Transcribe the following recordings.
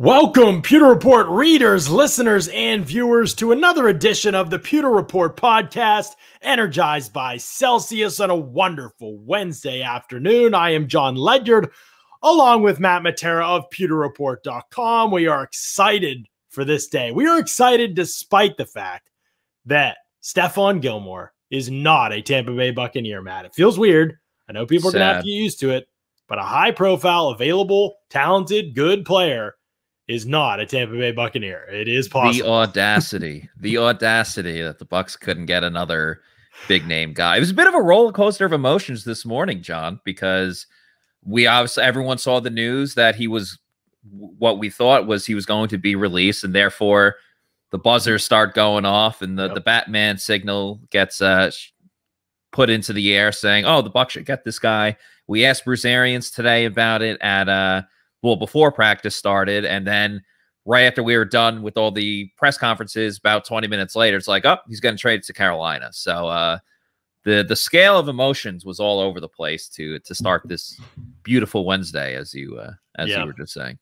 Welcome, Pewter Report readers, listeners, and viewers to another edition of the Pewter Report podcast, energized by Celsius on a wonderful Wednesday afternoon. I am John Ledyard, along with Matt Matera of PewterReport.com. We are excited for this day. We are excited despite the fact that Stephon Gilmore is not a Tampa Bay Buccaneer, Matt. It feels weird. I know people are going to have to get used to it, but a high-profile, available, talented, good player is not a Tampa Bay Buccaneer. It is possible. The audacity that the Bucs couldn't get another big name guy. It was a bit of a roller coaster of emotions this morning, John, because everyone saw the news that he was what we thought was he was going to be released, and therefore the buzzers start going off, and the Batman signal gets put into the air saying, "Oh, the Bucs should get this guy." We asked Bruce Arians today about it at before practice started, and then right after we were done with all the press conferences, about 20 minutes later, it's like, oh, he's going to trade it to Carolina. So the scale of emotions was all over the place to start this beautiful Wednesday, as you were just saying.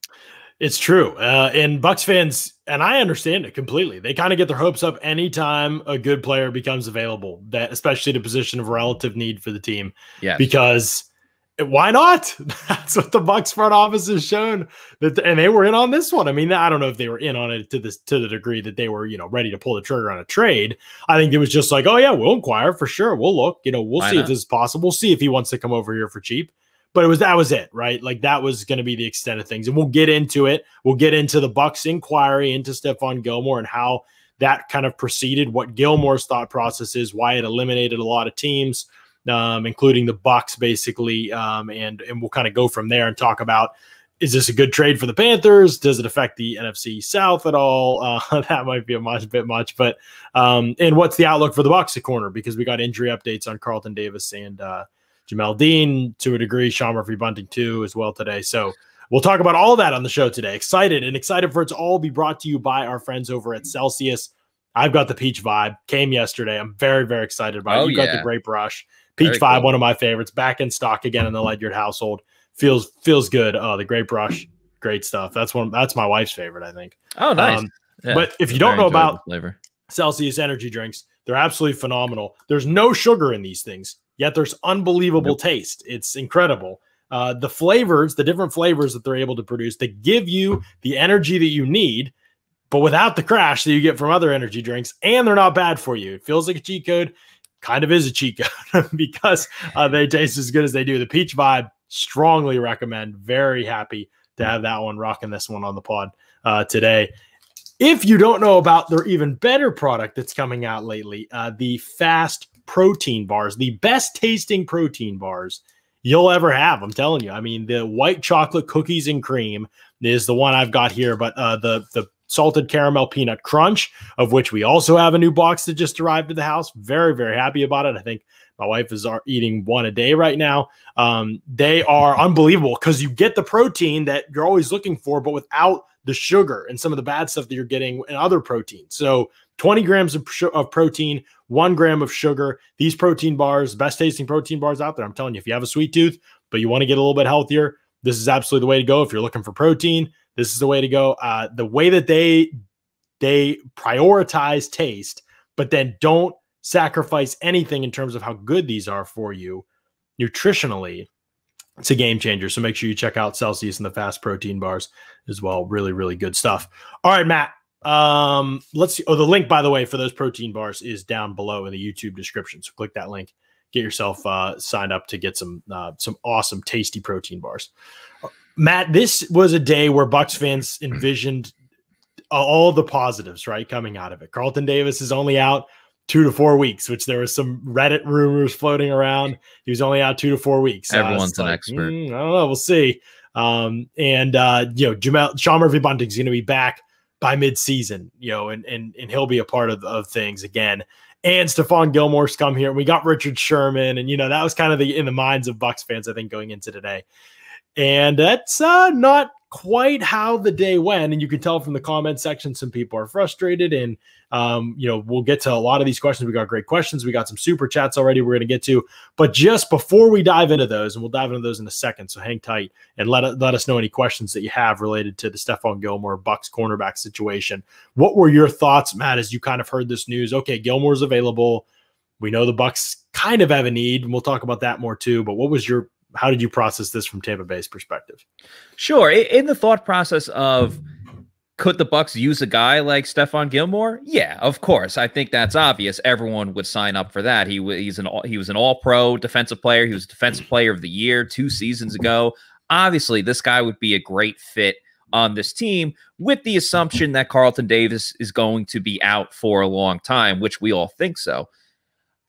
It's true. And Bucs fans, and I understand it completely, they kind of get their hopes up anytime a good player becomes available, that especially the position of relative need for the team. Yeah, because why not? That's what the Bucs front office has shown, and they were in on this one. I mean, I don't know if they were in on it to the degree that they were, ready to pull the trigger on a trade. I think it was just like, oh yeah, we'll inquire for sure. We'll look, we'll see if this is possible. We'll see if he wants to come over here for cheap. But that was it, right? Like that was going to be the extent of things, and we'll get into it. We'll get into the Bucs inquiry into Stephon Gilmore and how that kind of proceeded, what Gilmore's thought process is, why it eliminated a lot of teams, including the Bucs, basically, and we'll kind of go from there and talk about, is this a good trade for the Panthers? Does it affect the NFC South at all? That might be a bit much, but and what's the outlook for the Bucs at corner? Because we got injury updates on Carlton Davis and Jamel Dean to a degree, Sean Murphy-Bunting too as well today. So we'll talk about all that on the show today. Excited for it to all be brought to you by our friends over at Celsius. I've got the peach vibe, came yesterday. I'm very, very excited about it. You got the grape rush. Peach Vibe, cool. One of my favorites, back in stock again in the Ledyard household. Feels good. Oh, the grape rush, great stuff. That's my wife's favorite, I think. Oh, nice. But if you don't know about Celsius energy drinks, they're absolutely phenomenal. There's no sugar in these things, yet there's unbelievable taste. It's incredible. The different flavors that they're able to produce, they give you the energy that you need, but without the crash that you get from other energy drinks, and they're not bad for you. It feels like a cheat code. Kind of is a cheat code because they taste as good as they do. The Peach Vibe, strongly recommend. Very happy to have that one, rocking this one on the pod today. If you don't know about their even better product that's coming out lately, the Fast Protein Bars, the best tasting protein bars you'll ever have. I'm telling you. I mean, the white chocolate cookies and cream is the one I've got here, but the salted caramel peanut crunch, of which we also have a new box that just arrived to the house. Very, very happy about it. I think my wife is eating one a day right now. They are unbelievable because you get the protein that you're always looking for, but without the sugar and some of the bad stuff that you're getting in other proteins. So 20 grams of protein, 1 gram of sugar. These protein bars, best tasting protein bars out there. I'm telling you, if you have a sweet tooth, but you want to get a little bit healthier, this is absolutely the way to go. If you're looking for protein, this is the way to go. The way that they prioritize taste, but then don't sacrifice anything in terms of how good these are for you nutritionally, it's a game changer. So make sure you check out Celsius and the Fast Protein Bars as well. Really, really good stuff. All right, Matt. Let's see. Oh, the link, by the way, for those protein bars is down below in the YouTube description. So click that link. Get yourself signed up to get some awesome, tasty protein bars. Matt, this was a day where Bucs fans envisioned all the positives, right, coming out of it. Carlton Davis is only out 2 to 4 weweeks, which there was some Reddit rumors floating around. He was only out 2 to 4 weeks. Everyone's an expert. I don't know. We'll see. Sean Murphy-Bunting is going to be back by mid-season, and he'll be a part of things again. And Stephon Gilmore's come here. And we got Richard Sherman, and that was kind of in the minds of Bucs fans, I think, going into today. And that's not quite how the day went. And you can tell from the comment section, some people are frustrated. And, we'll get to a lot of these questions. We got great questions. We got some super chats already we're going to get to. But just before we dive into those, and we'll dive into those in a second, so hang tight and let us know any questions that you have related to the Stephon Gilmore Bucs cornerback situation. What were your thoughts, Matt, as you kind of heard this news? Okay, Gilmore's available. We know the Bucs kind of have a need, and we'll talk about that more too. But how did you process this from Tampa Bay's perspective? Sure. In the thought process of, could the Bucs use a guy like Stephon Gilmore? Yeah, of course. I think that's obvious. Everyone would sign up for that. He was an all-pro defensive player. He was defensive player of the year 2 seasons ago. Obviously, this guy would be a great fit on this team, with the assumption that Carlton Davis is going to be out for a long time, which we all think so.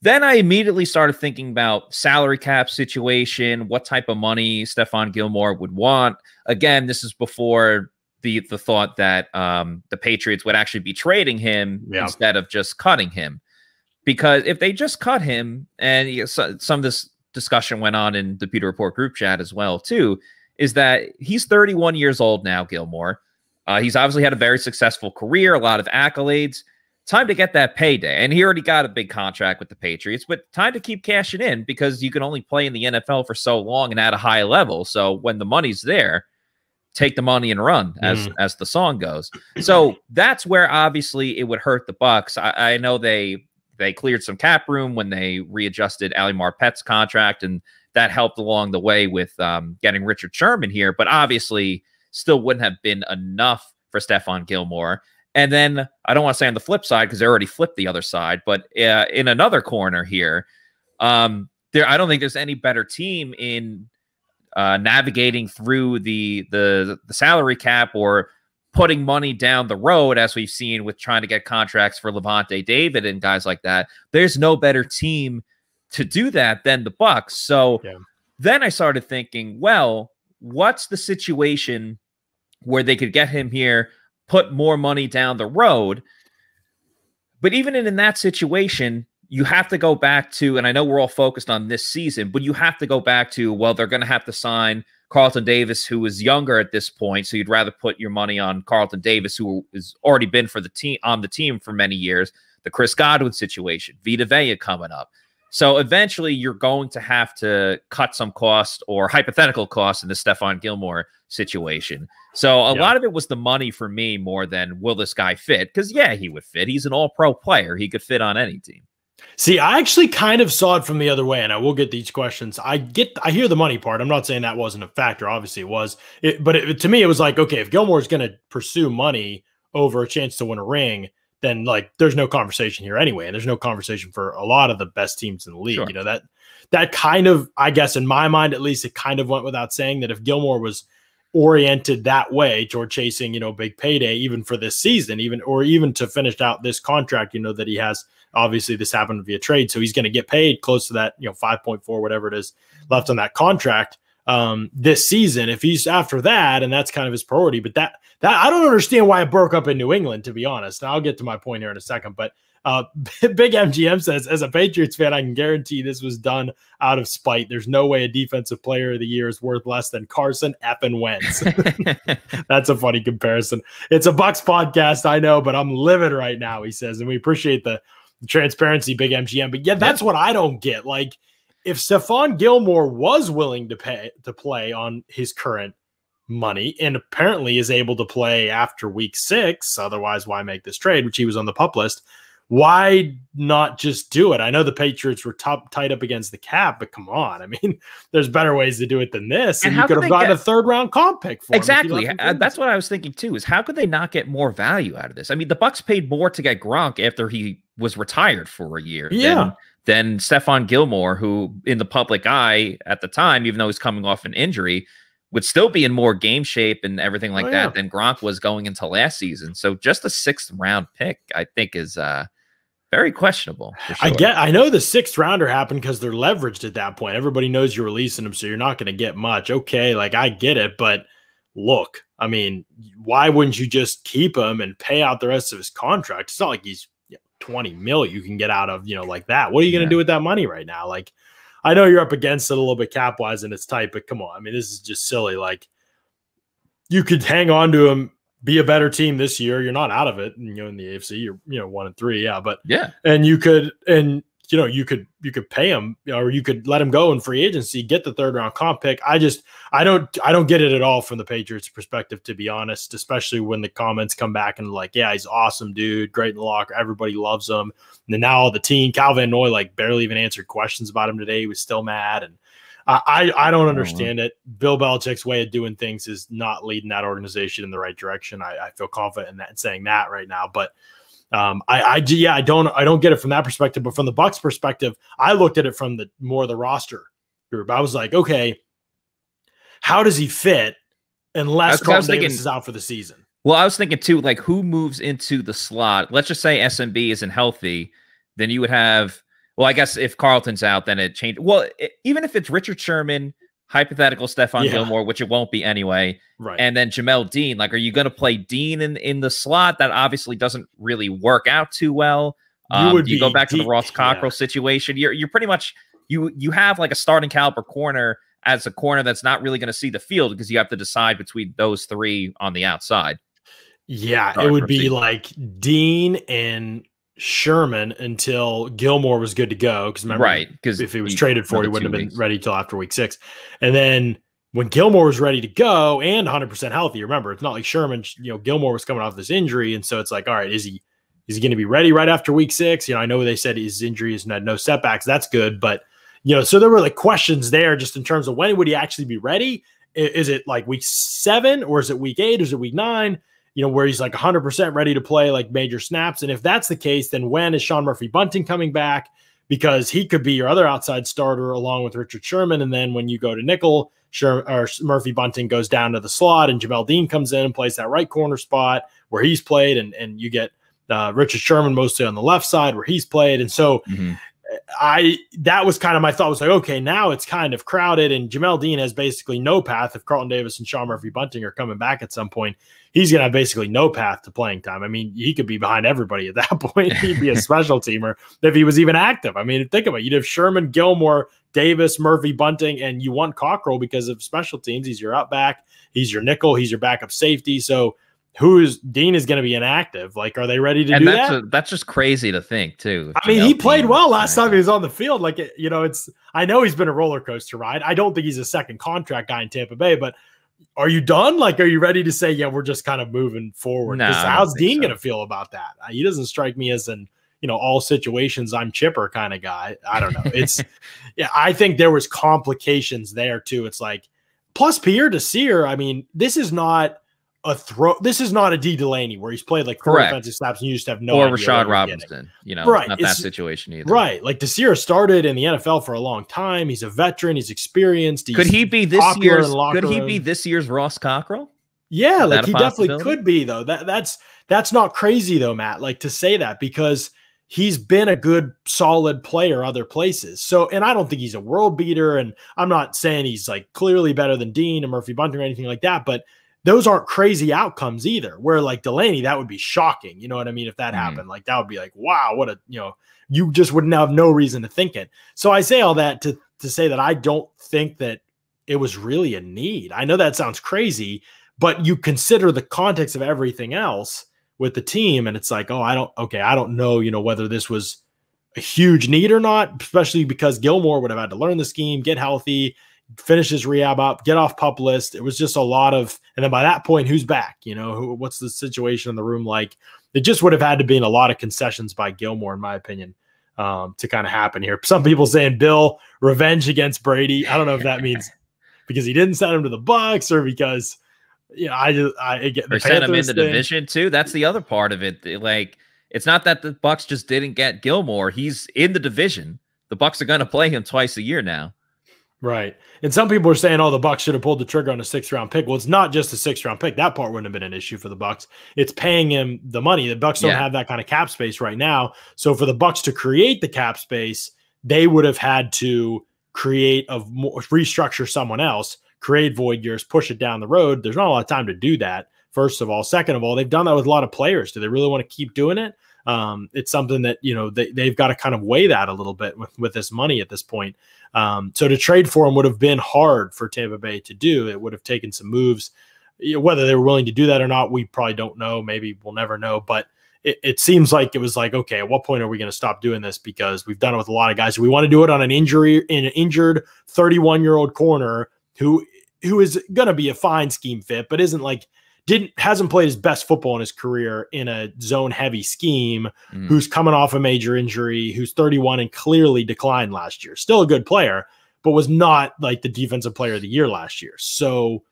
Then I immediately started thinking about salary cap situation, what type of money Stephon Gilmore would want. Again, this is before the thought that the Patriots would actually be trading him instead of just cutting him. Because if they just cut him, and some of this discussion went on in the Pewter Report group chat as well, too, is that he's 31 years old now, Gilmore. He's obviously had a very successful career, a lot of accolades. Time to get that payday. And he already got a big contract with the Patriots, but time to keep cashing in, because you can only play in the NFL for so long and at a high level. So when the money's there, take the money and run, as the song goes. So that's where obviously it would hurt the Bucs. I know they cleared some cap room when they readjusted Ali Marpet's contract, and that helped along the way with getting Richard Sherman here, but obviously still wouldn't have been enough for Stephon Gilmore. And then I don't want to say on the flip side, because they already flipped the other side, but in another corner here, I don't think there's any better team in navigating through the salary cap or putting money down the road, as we've seen with trying to get contracts for Levante David and guys like that. There's no better team to do that than the Bucs. So then I started thinking, well, what's the situation where they could get him here, put more money down the road? But even in that situation, you have to go back to, and I know we're all focused on this season, but you have to go back to, well, they're going to have to sign Carlton Davis, who is younger at this point. So you'd rather put your money on Carlton Davis, who has already been for the team on the team for many years. The Chris Godwin situation, Vita Vea coming up. So eventually you're going to have to cut some cost or hypothetical costs in the Stephon Gilmore situation. So a lot of it was the money for me more than will this guy fit? Because, he would fit. He's an all-pro player. He could fit on any team. See, I actually kind of saw it from the other way, and I will get these questions. I hear the money part. I'm not saying that wasn't a factor. Obviously it was. But to me, it was like, okay, if Gilmore's going to pursue money over a chance to win a ring, then there's no conversation here anyway. And there's no conversation for a lot of the best teams in the league. Sure. That kind of, I guess in my mind, at least, it kind of went without saying that if Gilmore was oriented that way toward chasing, big payday, even for this season, even to finish out this contract, that he has. Obviously this happened via trade, so he's going to get paid close to that, 5.4, whatever it is left on that contract this season. If he's after that, and that's kind of his priority, but that I don't understand why it broke up in New England, to be honest. Now I'll get to my point here in a second, but Big MGM says, as a Patriots fan, I can guarantee this was done out of spite. There's no way a defensive player of the year is worth less than Carson effing Wentz. That's a funny comparison. It's a Bucs podcast, I know, but I'm livid right now, he says, and we appreciate the transparency, Big MGM. But that's what I don't get. If Stephon Gilmore was willing to play on his current money and apparently is able to play after week 6, otherwise why make this trade, which he was on the pup list, why not just do it? I know the Patriots were tied up against the cap, but come on. I mean, there's better ways to do it than this. And you could have gotten a 3rd-round comp pick for him. Exactly. That's what I was thinking too, is how could they not get more value out of this? I mean, the Bucs paid more to get Gronk after he was retired for a year than Stephon Gilmore, who in the public eye at the time, even though he's coming off an injury, would still be in more game shape and everything like that than Gronk was going into last season. So just a 6th-round pick, I think, is very questionable. For sure. I know the 6th rounder happened because they're leveraged at that point. Everybody knows you're releasing them, so you're not going to get much. Okay, I get it, but look, I mean, why wouldn't you just keep him and pay out the rest of his contract? It's not like he's 20 mil you can get out of, like that. What are you going to do with that money right now? I know you're up against it a little bit cap wise and it's tight, but come on. I mean, this is just silly. you could hang on to him, be a better team this year. You're not out of it. In the AFC, you're 1-3, yeah. But and you could pay him, or you could let him go in free agency, get the 3rd round comp pick. I don't get it at all from the Patriots' perspective, to be honest. Especially when the comments come back and like, yeah, he's awesome, dude, great in the locker, everybody loves him. And then now the team, Cal Van Noy, like barely even answered questions about him today. He was still mad, and I don't understand it. Bill Belichick's way of doing things is not leading that organization in the right direction. I feel confident in that, saying that right now, but I don't get it from that perspective. But from the Bucs perspective, I looked at it from the roster group. I was like, okay, how does he fit unless Carlton Davis is out for the season? Well, I was thinking too, like who moves into the slot? Let's just say SMB isn't healthy, then you would have. Well, I guess if Carlton's out, then it changed. Well, even if it's Richard Sherman, hypothetical Stephon Gilmore, which it won't be anyway, right? And then Jamel Dean, like, are you going to play Dean in the slot? That obviously doesn't really work out too well. You go back to the Ross Cockrell situation. You're pretty much you have like a starting caliber corner as a corner that's not really going to see the field because you have to decide between those 3 on the outside. Yeah, it would be like Dean and Sherman until Gilmore was good to go, because remember, because if he was traded for, he wouldn't have been ready till after week 6. And then when Gilmore was ready to go and 100% healthy, remember, it's not like Sherman, Gilmore was coming off this injury, and so it's like, all right, is he going to be ready right after week 6? I know they said his injury has had no setbacks. That's good, but so there were like questions there just in terms of when would he actually be ready? Is it like week 7, or is it week 8, or is it week 9? Where he's like 100% ready to play like major snaps. And if that's the case, then when is Sean Murphy-Bunting coming back? Because he could be your other outside starter along with Richard Sherman. And then when you go to nickel, Murphy-Bunting goes down to the slot and Jamel Dean comes in and plays that right corner spot where he's played. And you get Richard Sherman mostly on the left side where he's played. And so that was kind of my thought, was like, okay, now it's kind of crowded and Jamel Dean has basically no path. If Carlton Davis and Sean Murphy-Bunting are coming back at some point, he's going to have basically no path to playing time. I mean, he could be behind everybody at that point. He'd be a special teamer if he was even active. I mean, think about it. You'd have Sherman, Gilmore, Davis, Murphy-Bunting, and you want Cockrell because of special teams. He's your up back. He's your nickel. He's your backup safety. So Dean is going to be inactive. Like, are they ready to do that? That's just crazy to think too. I mean, he played well last time he was on the field. Like, I know he's been a roller coaster ride. I don't think he's a second contract guy in Tampa Bay, but are you done? Like, are you ready to say, yeah, we're just kind of moving forward? No, how's Dean going to feel about that? He doesn't strike me as all situations I'm chipper kind of guy. I don't know. It's, I think there was complications there too. It's like, plus Pierre Desir, I mean, this is not a D. Delaney where he's played like 4 offensive snaps and you just have no idea. Or Rashad Robinson, right. Not that situation either. Right. Like Desir started in the NFL for a long time. He's a veteran. He's experienced. Could he be this year's Ross Cockrell? Yeah, like he definitely could be though. That's not crazy though, Matt, like to say that, because he's been a good, solid player other places. So, and I don't think he's a world beater, and I'm not saying he's like clearly better than Dean and Murphy-Bunting or anything like that, but those aren't crazy outcomes either. Where like Delaney, that would be shocking. You know what I mean? If that happened, like that would be like, wow, what a, you just wouldn't have no reason to think it. So I say all that to say that I don't think that it was really a need. I know that sounds crazy, but you consider the context of everything else with the team. And it's like, I don't know, whether this was a huge need or not, especially because Gilmore would have had to learn the scheme, get healthy, finish his rehab up, get off PUP list. It was just a lot of, and then by that point, who's back? What's the situation in the room like? It just would have had to be a lot of concessions by Gilmore, in my opinion, to kind of happen here. Some people saying Bill revenge against Brady. I don't know if that means because he didn't send him to the Bucs or because I get the sent him in the division too. That's the other part of it. Like, it's not that the Bucs just didn't get Gilmore. He's in the division. The Bucs are going to play him twice a year now. Right. And some people are saying, the Bucs should have pulled the trigger on a 6th-round pick. Well, it's not just a 6th-round pick. That part wouldn't have been an issue for the Bucs. It's paying him the money. The Bucs don't have that kind of cap space right now. So for the Bucs to create the cap space, they would have had to restructure someone else, create void years, push it down the road. There's not a lot of time to do that, first of all. Second of all, they've done that with a lot of players. Do they really want to keep doing it? It's something that, they've got to kind of weigh that a little bit with this money at this point. So to trade for him would have been hard for Tampa Bay to do. It would have taken some moves. Whether they were willing to do that or not, we probably don't know. Maybe we'll never know. But it seems like it was like, okay, at what point are we going to stop doing this? Because we've done it with a lot of guys. We want to do it on an injured 31-year-old corner who is going to be a fine scheme fit, but hasn't played his best football in his career in a zone heavy scheme, who's coming off a major injury, who's 31 and clearly declined last year. Still a good player, but was not like the defensive player of the year last year. So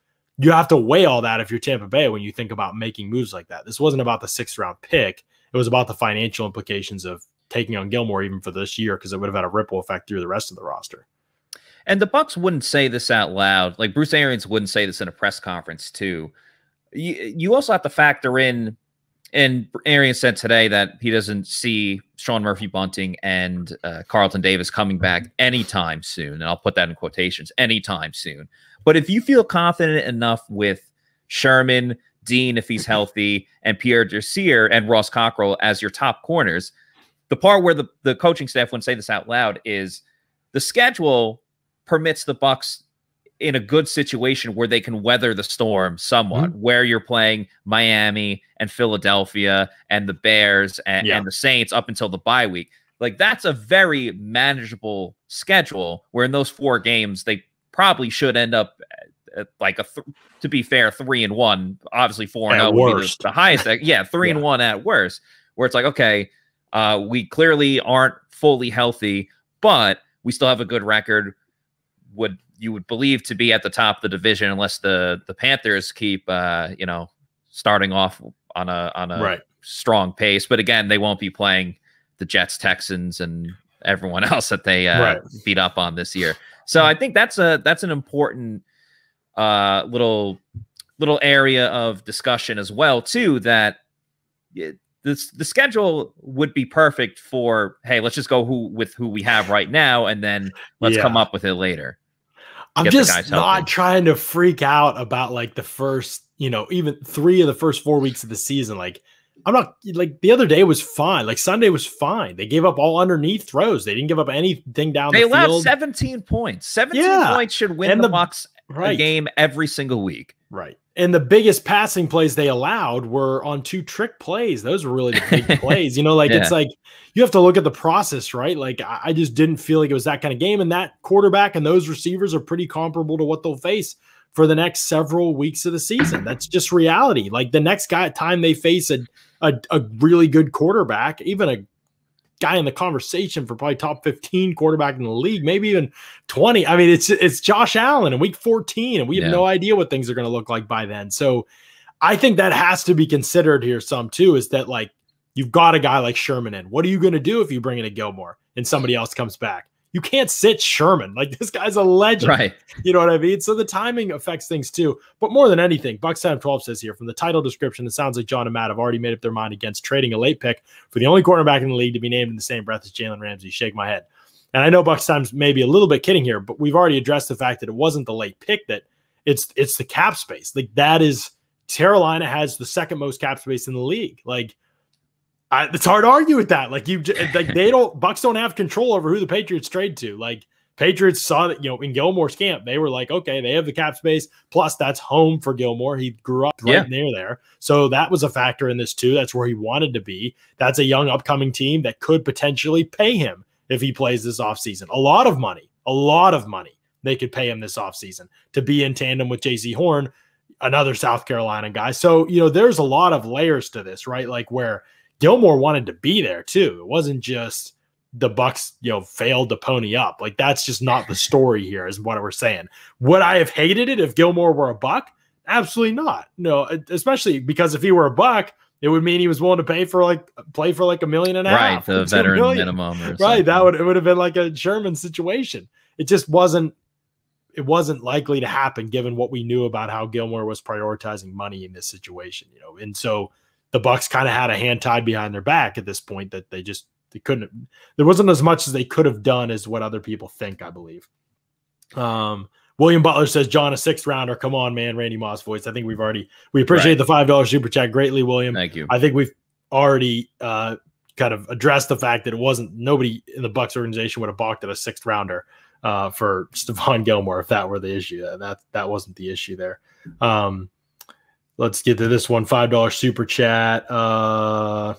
you have to weigh all that if you're Tampa Bay when you think about making moves like that. This wasn't about the 6th round pick. It was about the financial implications of taking on Gilmore even for this year, because it would have had a ripple effect through the rest of the roster. And the Bucs wouldn't say this out loud. Like Bruce Arians wouldn't say this in a press conference too. You also have to factor in, and Arians said today that he doesn't see Sean Murphy-Bunting and Carlton Davis coming back anytime soon. And I'll put that in quotations, anytime soon. But if you feel confident enough with Sherman, Dean, if he's healthy, and Pierre Desir and Ross Cockrell as your top corners, the part where the coaching staff wouldn't say this out loud is the schedule permits the Bucs in a good situation where they can weather the storm somewhat, where you're playing Miami and Philadelphia and the Bears and the Saints up until the bye week. Like, that's a very manageable schedule, where in those 4 games, they probably should end up at like to be fair, 3-1, obviously 4-0 would be the highest. 3-1 at worst, where it's like, okay, we clearly aren't fully healthy, but we still have a good record. You would believe to be at the top of the division, unless the Panthers keep starting off on a strong pace. But again, they won't be playing the Jets, Texans, and everyone else that they beat up on this year. So I think that's an important little area of discussion as well too, that the schedule would be perfect for, hey, let's just go with who we have right now, and then let's come up with it later. I'm just not trying to freak out about like the first, even 3 of the first 4 weeks of the season. Like, I'm not, like, the other day was fine. Like, Sunday was fine. They gave up all underneath throws. They didn't give up anything down the field. They allowed 17 points. 17 points should win the Bucs a game every single week. Right. And the biggest passing plays they allowed were on 2 trick plays. Those were really the big plays. It's like, you have to look at the process, right? Like, I just didn't feel like it was that kind of game. And that quarterback and those receivers are pretty comparable to what they'll face for the next several weeks of the season. That's just reality. Like, the next time they face a really good quarterback, even a guy in the conversation for probably top 15 quarterback in the league, maybe even 20. I mean, it's Josh Allen in week 14, and we have no idea what things are going to look like by then. So I think that has to be considered here some too, is that, like, you've got a guy like Sherman in. What are you going to do if you bring in a Gilmore and somebody else comes back? You can't sit Sherman. Like, this guy's a legend. Right. You know what I mean? So the timing affects things too. But more than anything, Bucs 7-12 says here, from the title description, it sounds like Jon and Matt have already made up their mind against trading a late pick for the only cornerback in the league to be named in the same breath as Jalen Ramsey. Shake my head. And I know Bucs Times may be a little bit kidding here, but we've already addressed the fact that it wasn't the late pick, that it's the cap space. Like, that is, Carolina has the second most cap space in the league. Like, it's hard to argue with that. Like, Bucs don't have control over who the Patriots trade to. Like, Patriots saw that, in Gilmore's camp, they were like, okay, they have the cap space. Plus, that's home for Gilmore. He grew up right near there. So that was a factor in this too. That's where he wanted to be. That's a young upcoming team that could potentially pay him if he plays this offseason. A lot of money they could pay him this offseason to be in tandem with J.C. Horn, another South Carolina guy. So, there's a lot of layers to this, right? Like, where Gilmore wanted to be there too. It wasn't just the Bucs, failed to pony up. Like, that's just not the story here, is what we're saying. Would I have hated it if Gilmore were a Buck? Absolutely not. No, especially because if he were a Buck, it would mean he was willing to play for like $1.5 million. Right, the veteran minimum. Or right, it would have been like a Sherman situation. It just wasn't. It wasn't likely to happen given what we knew about how Gilmore was prioritizing money in this situation. And so the Bucs kind of had a hand tied behind their back at this point, that they couldn't. There wasn't as much as they could have done as what other people think, I believe. William Butler says, John, a 6th rounder. Come on, man. Randy Moss voice. I think we appreciate the $5 super chat greatly, William. Thank you. I think we've already kind of addressed the fact that nobody in the Bucs organization would have balked at a 6th rounder for Stephon Gilmore if that were the issue. That wasn't the issue there. Let's get to this one. $5 super chat. Carlton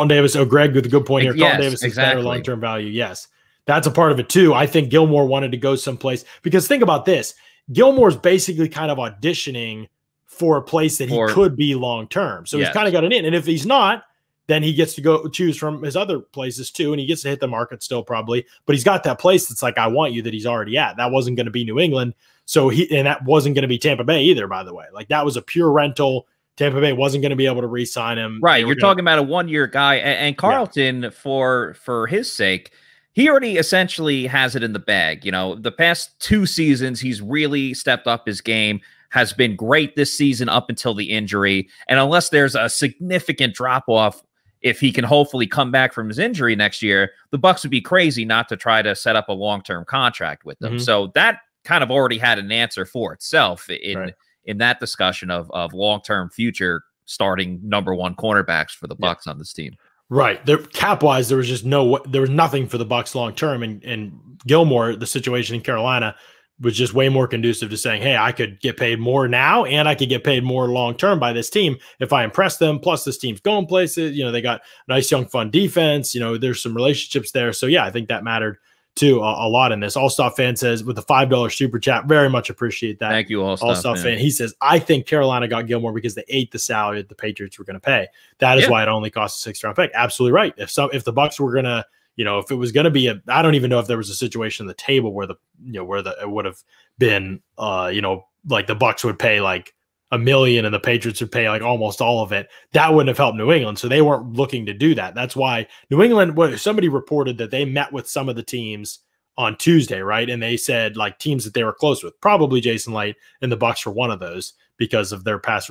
Davis. Oh, Greg with a good point here. Yes, Carlton Davis is better long-term value. Yes. That's a part of it too. I think Gilmore wanted to go someplace because think about this. Gilmore's basically kind of auditioning for a place that he could be long-term. So he's kind of got it in. And if he's not, then he gets to go choose from his other places too. And he gets to hit the market still probably, but he's got that place that's like, I want you, that he's already at. That wasn't going to be New England. So and that wasn't going to be Tampa Bay either, by the way. Like that was a pure rental. Tampa Bay wasn't going to be able to re-sign him. Right. You're talking about a one-year guy, and Carlton, for his sake, he already essentially has it in the bag. You know, the past 2 seasons, he's really stepped up his game, has been great this season up until the injury. And unless there's a significant drop-off, if he can hopefully come back from his injury next year, the Bucs would be crazy not to try to set up a long-term contract with them. So that kind of already had an answer for itself in that discussion of long-term future starting #1 cornerbacks for the Bucs on this team. Right. There, cap-wise, there was nothing for the Bucs long-term, and Gilmore, the situation in Carolina was just way more conducive to saying, hey, I could get paid more now and I could get paid more long-term by this team if I impress them. Plus this team's going places, you know, they got nice, young, fun defense, you know, there's some relationships there. So yeah, I think that mattered too a lot in this. All-Star fan says with the $5 super chat, very much appreciate that. Thank you, All-Star fan. He says, I think Carolina got Gilmore because they ate the salary that the Patriots were going to pay. That is why it only cost a 6th round pick. Absolutely right. If the Bucs were going to, you know, if it was going to be I don't even know if there was a situation on the table where it would have been, you know, like the Bucs would pay like $1 million and the Patriots would pay like almost all of it. That wouldn't have helped New England. So they weren't looking to do that. That's why New England, somebody reported that they met with some of the teams on Tuesday, right? And they said like teams that they were close with, probably Jason Light and the Bucs were one of those because of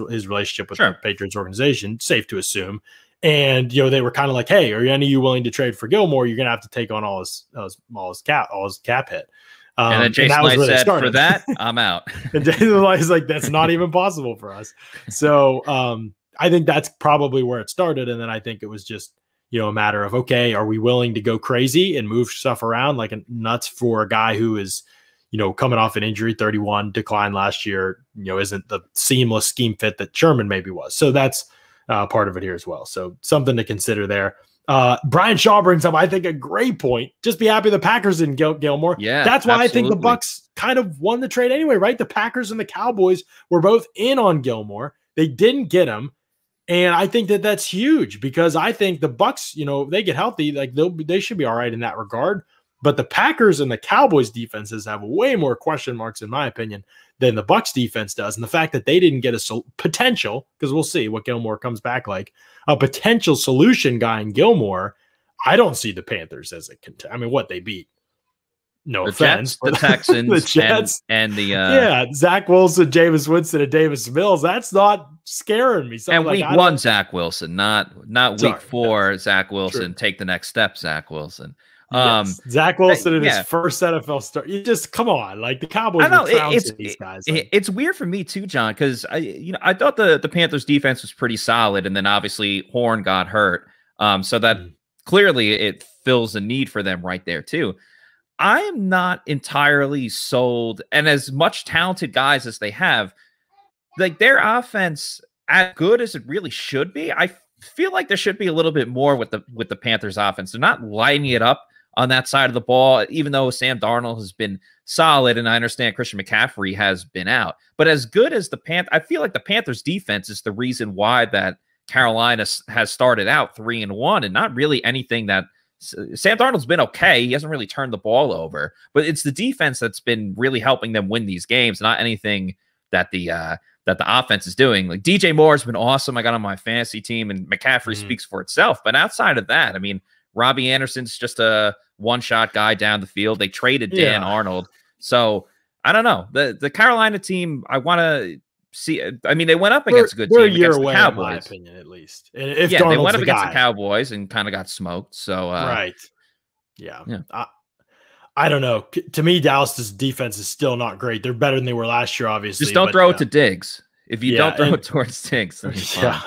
his relationship with the Patriots organization, safe to assume. And, you know, they were kind of like, hey, are any of you willing to trade for Gilmore? You're going to have to take on all his cap hit. And then Jason Light said, for that, I'm out. And Jason Light's like, that's not even possible for us. So I think that's probably where it started. And then I think it was just, you know, a matter of, okay, are we willing to go crazy and move stuff around like nuts for a guy who is, you know, coming off an injury, 31, decline last year, you know, isn't the seamless scheme fit that Sherman maybe was. So that's part of it here as well. So something to consider there. Brian Shaw brings up, I think, a great point. Just be happy the Packers didn't get Gilmore. Yeah, that's why I think the Bucs kind of won the trade anyway, right? The Packers and the Cowboys were both in on Gilmore. They didn't get him. And I think that that's huge because I think the Bucs, you know, they get healthy, like they should be all right in that regard. But the Packers and the Cowboys defenses have way more question marks, in my opinion, than the Bucs defense does. And the fact that they didn't get a potential, because we'll see what Gilmore comes back like, a potential solution guy in Gilmore, I don't see the Panthers as a contender. I mean, what they beat. No offense. Jets, the Texans, the Jets, and the Zach Wilson, Jameis Winston, and Davis Mills. That's not scaring me. And week 1, Zach Wilson, not week 4, Zach Wilson. True. Take the next step, Zach Wilson. Yes. Zach Wilson in his first NFL start. You just come on, like the Cowboys. I know these guys. It's weird for me too, John, because I thought the Panthers defense was pretty solid, and then obviously Horn got hurt, so that clearly it fills a need for them right there too. I am not entirely sold, and as much talented guys as they have, like their offense as good as it really should be. I feel like there should be a little bit more with the Panthers offense. They're not lighting it up on that side of the ball, even though Sam Darnold has been solid, and I understand Christian McCaffrey has been out. But as good as I feel like the Panthers defense is the reason why that Carolina has started out 3-1, and not really anything that Sam Darnold's been okay. He hasn't really turned the ball over, but it's the defense that's been really helping them win these games, not anything that the offense is doing. Like DJ Moore's been awesome. I got on my fantasy team, and McCaffrey speaks for itself. But outside of that, I mean, Robbie Anderson's just a one-shot guy down the field. They traded Dan Arnold. So I don't know. The Carolina team, I want to see. I mean, they went up against a good team against the Cowboys, in my opinion, at least. And if they went up against the Cowboys and kind of got smoked. So right. Yeah. I don't know. To me, Dallas's defense is still not great. They're better than they were last year, obviously. Just don't throw it to Diggs. If you don't throw it towards Diggs,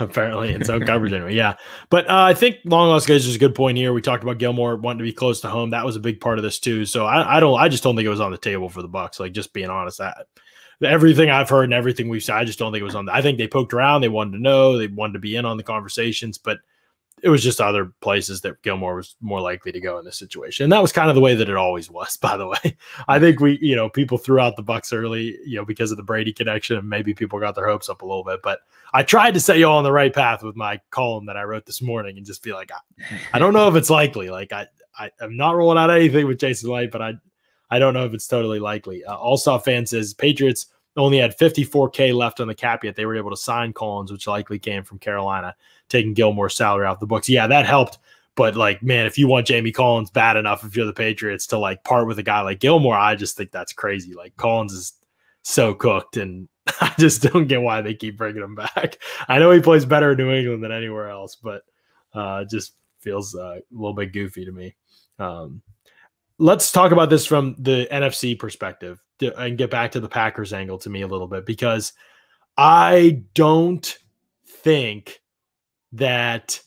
apparently in zone coverage anyway. Yeah, but I think long lost guys is a good point here. We talked about Gilmore wanting to be close to home. That was a big part of this too. So I just don't think it was on the table for the Bucs. Like just being honest, everything I've heard and everything we've said, I just don't think it was on. I think they poked around. They wanted to know. They wanted to be in on the conversations, but it was just other places that Gilmore was more likely to go in this situation. And that was kind of the way that it always was, by the way. I think people threw out the Bucs early, because of the Brady connection, and maybe people got their hopes up a little bit, but I tried to set you all on the right path with my column that I wrote this morning and just be like, I don't know if it's likely. Like I'm not rolling out anything with Jason Light, but I don't know if it's totally likely. Allstar fan says Patriots only had $54K left on the cap, yet they were able to sign Collins, which likely came from Carolina, taking Gilmore's salary off the books. Yeah, that helped. But man, if you want Jamie Collins bad enough, if you're the Patriots, to part with a guy like Gilmore, I just think that's crazy. Collins is so cooked, and I just don't get why they keep bringing him back. I know he plays better in New England than anywhere else, but just feels a little bit goofy to me. Let's talk about this from the NFC perspective and get back to the Packers angle to me a little bit, because I don't think that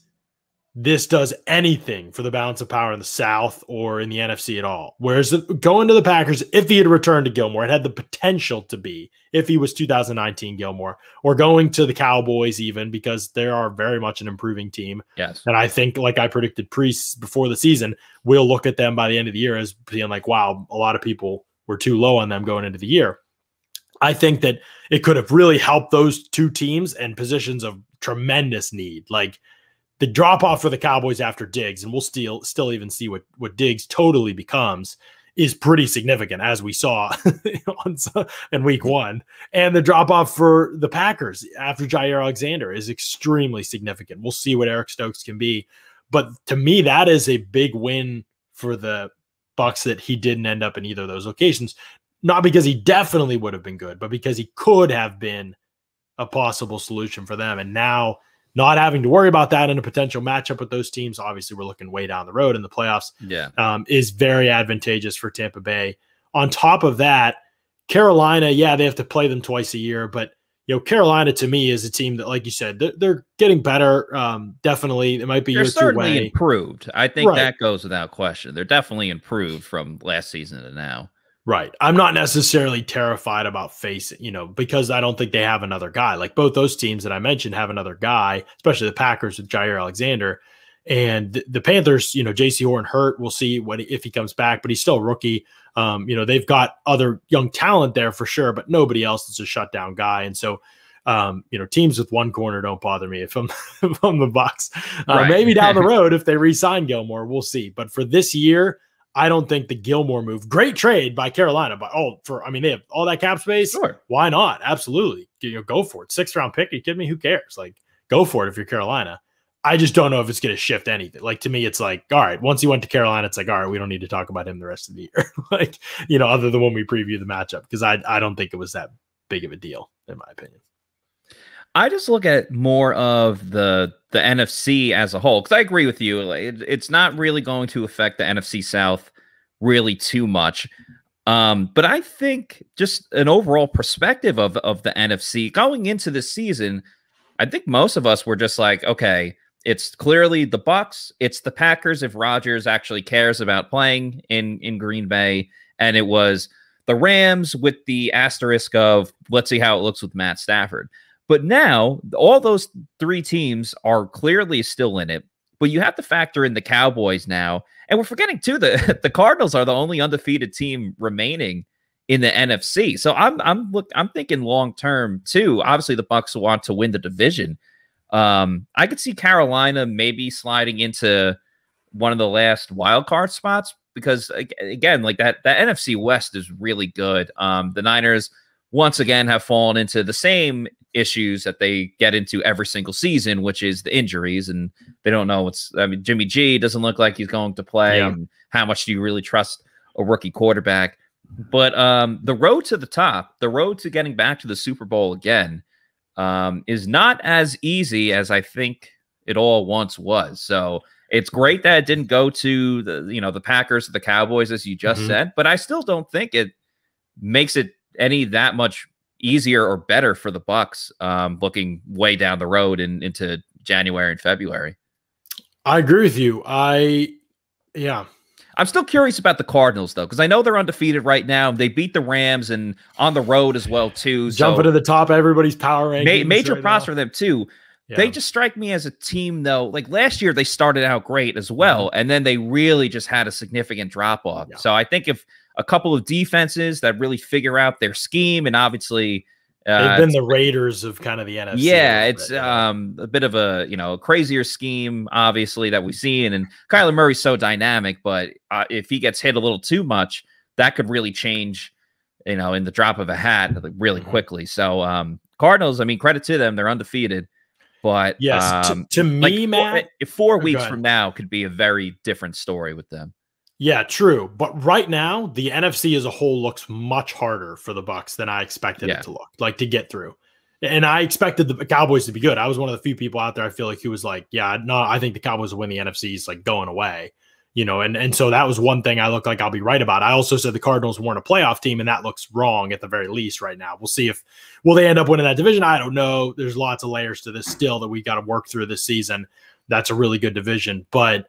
this does anything for the balance of power in the South or in the NFC at all. Whereas going to the Packers, if he had returned to Gilmore, it had the potential to be, if he was 2019 Gilmore, or going to the Cowboys even, because they are very much an improving team. Yes. And I think, like I predicted before the season, we'll look at them by the end of the year as being like, wow, a lot of people were too low on them going into the year. I think that it could have really helped those two teams in positions of tremendous need. The drop off for the Cowboys after Diggs, and we'll still even see what Diggs totally becomes, is pretty significant, as we saw in week one. And the drop off for the Packers after Jair Alexander is extremely significant. We'll see what Eric Stokes can be. But to me, that is a big win for the Bucs that he didn't end up in either of those locations. Not because he definitely would have been good, but because he could have been a possible solution for them. And now, not having to worry about that in a potential matchup with those teams, obviously we're looking way down the road in the playoffs, is very advantageous for Tampa Bay. On top of that, Carolina, they have to play them twice a year, but Carolina to me is a team that, like you said, they're getting better. Definitely, it might be they're year certainly 2 way. Improved. I think that goes without question. They're definitely improved from last season to now. Right. I'm not necessarily terrified about facing, because I don't think they have another guy. Both those teams that I mentioned have another guy, especially the Packers with Jair Alexander, and the Panthers, J.C. Horn hurt. We'll see if he comes back, but he's still a rookie. They've got other young talent there for sure, but nobody else is a shutdown guy. And so, teams with one corner don't bother me if I'm the Bucs. Maybe down the road, if they re-sign Gilmore, we'll see. But for this year, I don't think the Gilmore move, great trade by Carolina, but they have all that cap space. Sure. Why not? Absolutely. Go for it. 6th round pick. Are you kidding me? Who cares? Go for it if you're Carolina. I just don't know if it's going to shift anything. To me, it's all right, once he went to Carolina, it's all right, we don't need to talk about him the rest of the year. Other than when we preview the matchup, because I don't think it was that big of a deal, in my opinion. I just look at more of the NFC as a whole, because I agree with you. It's not really going to affect the NFC South really too much. But I think just an overall perspective of the NFC going into this season, I think most of us were just like, okay, it's clearly the Bucs, it's the Packers if Rodgers actually cares about playing in Green Bay, and it was the Rams with the asterisk of let's see how it looks with Matt Stafford. But now all those three teams are clearly still in it, but you have to factor in the Cowboys now. And we're forgetting too, the Cardinals are the only undefeated team remaining in the NFC. So I'm thinking long-term too. Obviously the Bucs want to win the division. I could see Carolina maybe sliding into one of the last wild card spots because again, that NFC West is really good. The Niners once again have fallen into the same issues that they get into every single season, which is the injuries, and they don't know Jimmy G doesn't look like he's going to play. Yeah. And how much do you really trust a rookie quarterback? But the road to the top, the road to getting back to the Super Bowl again, is not as easy as I think it all once was. So it's great that it didn't go to the Packers or the Cowboys, as you just said, but I still don't think it makes it any that much easier or better for the Bucs looking way down the road into January and February. I agree with you. I'm still curious about the Cardinals, though, because I know they're undefeated right now. They beat the Rams and on the road as well, too. Jumping to the top of everybody's power rankings. Major props for them, too. Yeah. They just strike me as a team, though. Like last year, they started out great as well, and then they really just had a significant drop-off. Yeah. So I think if a couple of defenses that really figure out their scheme, and obviously they've been the Raiders of kind of the NFC. Yeah, it's a bit of a crazier scheme, obviously, that we see, and Kyler Murray's so dynamic, but if he gets hit a little too much, that could really change, in the drop of a hat really quickly. So Cardinals, I mean, credit to them, they're undefeated. But yes, to me, Matt, 4 weeks from now could be a very different story with them. Yeah, true. But right now, the NFC as a whole looks much harder for the Bucs than I expected it to look, like to get through. And I expected the Cowboys to be good. I was one of the few people out there I feel like who was like, yeah, no, I think the Cowboys will win the NFC. It's like going away, and so that was one thing I look like I'll be right about. I also said the Cardinals weren't a playoff team, and that looks wrong at the very least right now. We'll see will they end up winning that division? I don't know. There's lots of layers to this still that we got to work through this season. That's a really good division, but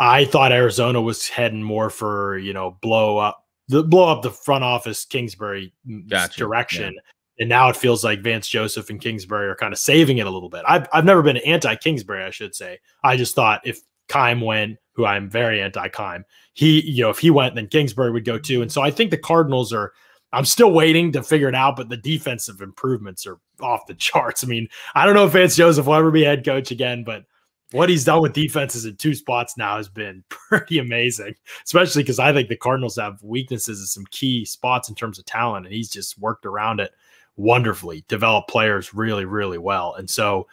I thought Arizona was heading more for, blow up the front office Kingsbury direction. Yeah. And now it feels like Vance Joseph and Kingsbury are kind of saving it a little bit. I've never been anti-Kingsbury, I should say. I just thought if Keim went, who I'm very anti-Keim, if he went, then Kingsbury would go too. And so I think the Cardinals I'm still waiting to figure it out, but the defensive improvements are off the charts. I mean, I don't know if Vance Joseph will ever be head coach again, but what he's done with defenses in 2 spots now has been pretty amazing, especially because I think the Cardinals have weaknesses in some key spots in terms of talent, and he's just worked around it wonderfully, developed players really, really well. And so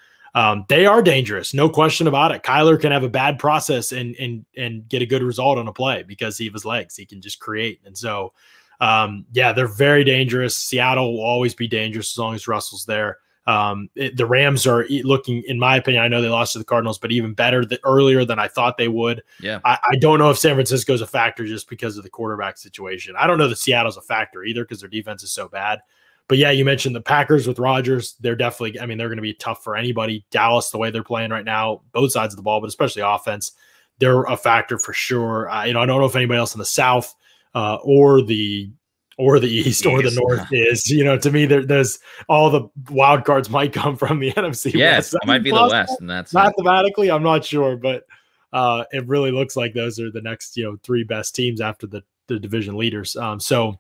they are dangerous, no question about it. Kyler can have a bad process and get a good result on a play because of his legs. He can just create. And so, they're very dangerous. Seattle will always be dangerous as long as Russell's there. The Rams are looking, in my opinion, I know they lost to the Cardinals, but even better earlier than I thought they would. Yeah. I don't know if San Francisco is a factor just because of the quarterback situation. I don't know that Seattle's a factor either because their defense is so bad. But yeah, you mentioned the Packers with Rodgers. They're definitely, they're going to be tough for anybody. Dallas, the way they're playing right now, both sides of the ball, but especially offense, they're a factor for sure. I don't know if anybody else in the South or the East or the North is, to me, there's all the wild cards might come from the NFC. Yes, it might be the West, and that's mathematically, I'm not sure, but it really looks like those are the next, 3 best teams after the division leaders. So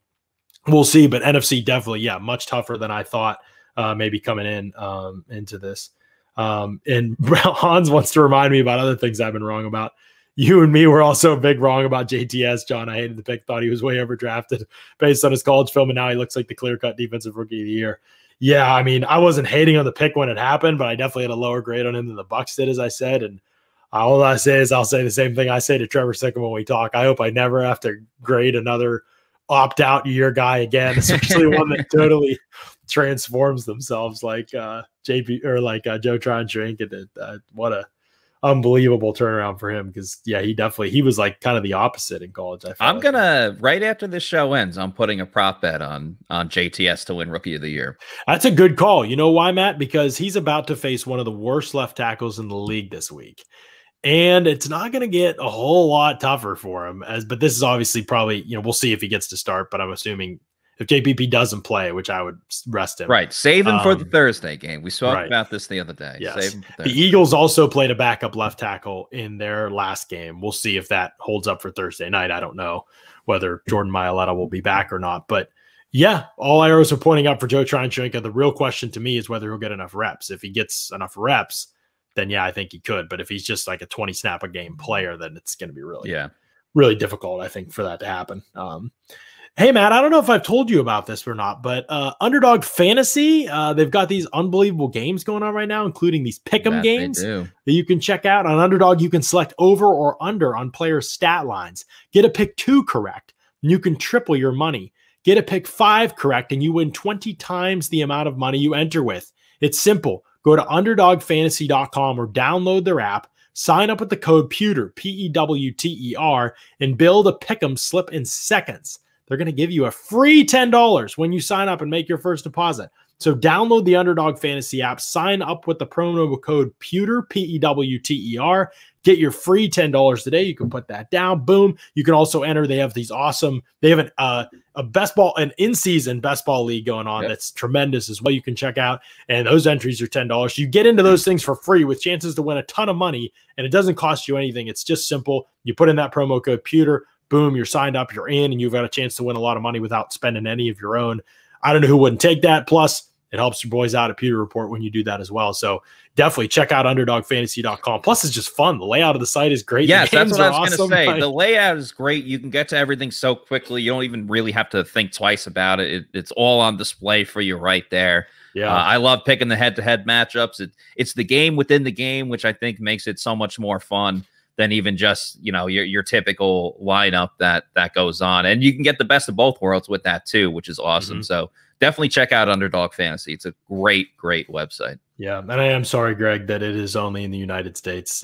we'll see, but NFC definitely, much tougher than I thought, maybe coming into this. And Hans wants to remind me about other things I've been wrong about. You and me were also big wrong about JTS, John. I hated the pick, thought he was way overdrafted based on his college film, and now he looks like the clear-cut defensive rookie of the year. Yeah, I wasn't hating on the pick when it happened, but I definitely had a lower grade on him than the Bucs did, as I said. And all I say is I'll say the same thing I say to Trevor Sikkema when we talk. I hope I never have to grade another opt-out year guy again, especially one that totally transforms themselves like JP or like Joe Tryon-Shrink. What a unbelievable turnaround for him, because he was like kind of the opposite in college. I'm gonna right after this show ends, I'm putting a prop bet on JTS to win Rookie of the Year. That's a good call. You know why, Matt? Because he's about to face one of the worst left tackles in the league this week, and it's not going to get a whole lot tougher for him. But this is obviously probably, we'll see if he gets to start, but I'm assuming if JPP doesn't play, which I would rest him. Right. Save him for the Thursday game. We spoke about this the other day. Yes. Save him for Thursday. The Eagles also played a backup left tackle in their last game. We'll see if that holds up for Thursday night. I don't know whether Jordan Mailata will be back or not. But yeah, all arrows are pointing up for Joe Tryon-Shrink. The real question to me is whether he'll get enough reps. If he gets enough reps, then I think he could. But if he's just like a 20 snap a game player, then it's going to be really difficult, I think, for that to happen. Hey, Matt, I don't know if I've told you about this or not, but Underdog Fantasy, they've got these unbelievable games going on right now, including these pick'em games that you can check out. On Underdog, you can select over or under on players' stat lines. Get a pick 2 correct, and you can triple your money. Get a pick 5 correct, and you win 20 times the amount of money you enter with. It's simple. Go to UnderdogFantasy.com or download their app, sign up with the code PEWTER, P-E-W-T-E-R, and build a pick'em slip in seconds. They're going to give you a free $10 when you sign up and make your first deposit. So download the Underdog Fantasy app, sign up with the promo code PEWTER, P-E-W-T-E-R, get your free $10 today. You can put that down. Boom. You can also enter. They have these awesome, they have an in-season best ball league going on. That's tremendous as well. You can check out, and those entries are $10. You get into those things for free with chances to win a ton of money, and it doesn't cost you anything. It's just simple. You put in that promo code Pewter, boom, you're signed up, you're in, and you've got a chance to win a lot of money without spending any of your own. I don't know who wouldn't take that. Plus, it helps your boys out at Pewter Report when you do that as well. So definitely check out underdogfantasy.com. Plus, it's just fun. The layout of the site is great. Yes, that's what I was going to say. The layout is great. You can get to everything so quickly. You don't even really have to think twice about it. It's all on display for you right there. Yeah, I love picking the head-to-head matchups. It's the game within the game, which I think makes it so much more fun than even just, you know, your typical lineup that goes on. And you can get the best of both worlds with that too, which is awesome. So definitely check out Underdog Fantasy. It's a great website. Yeah, and I am sorry, Greg, that it is only in the United States.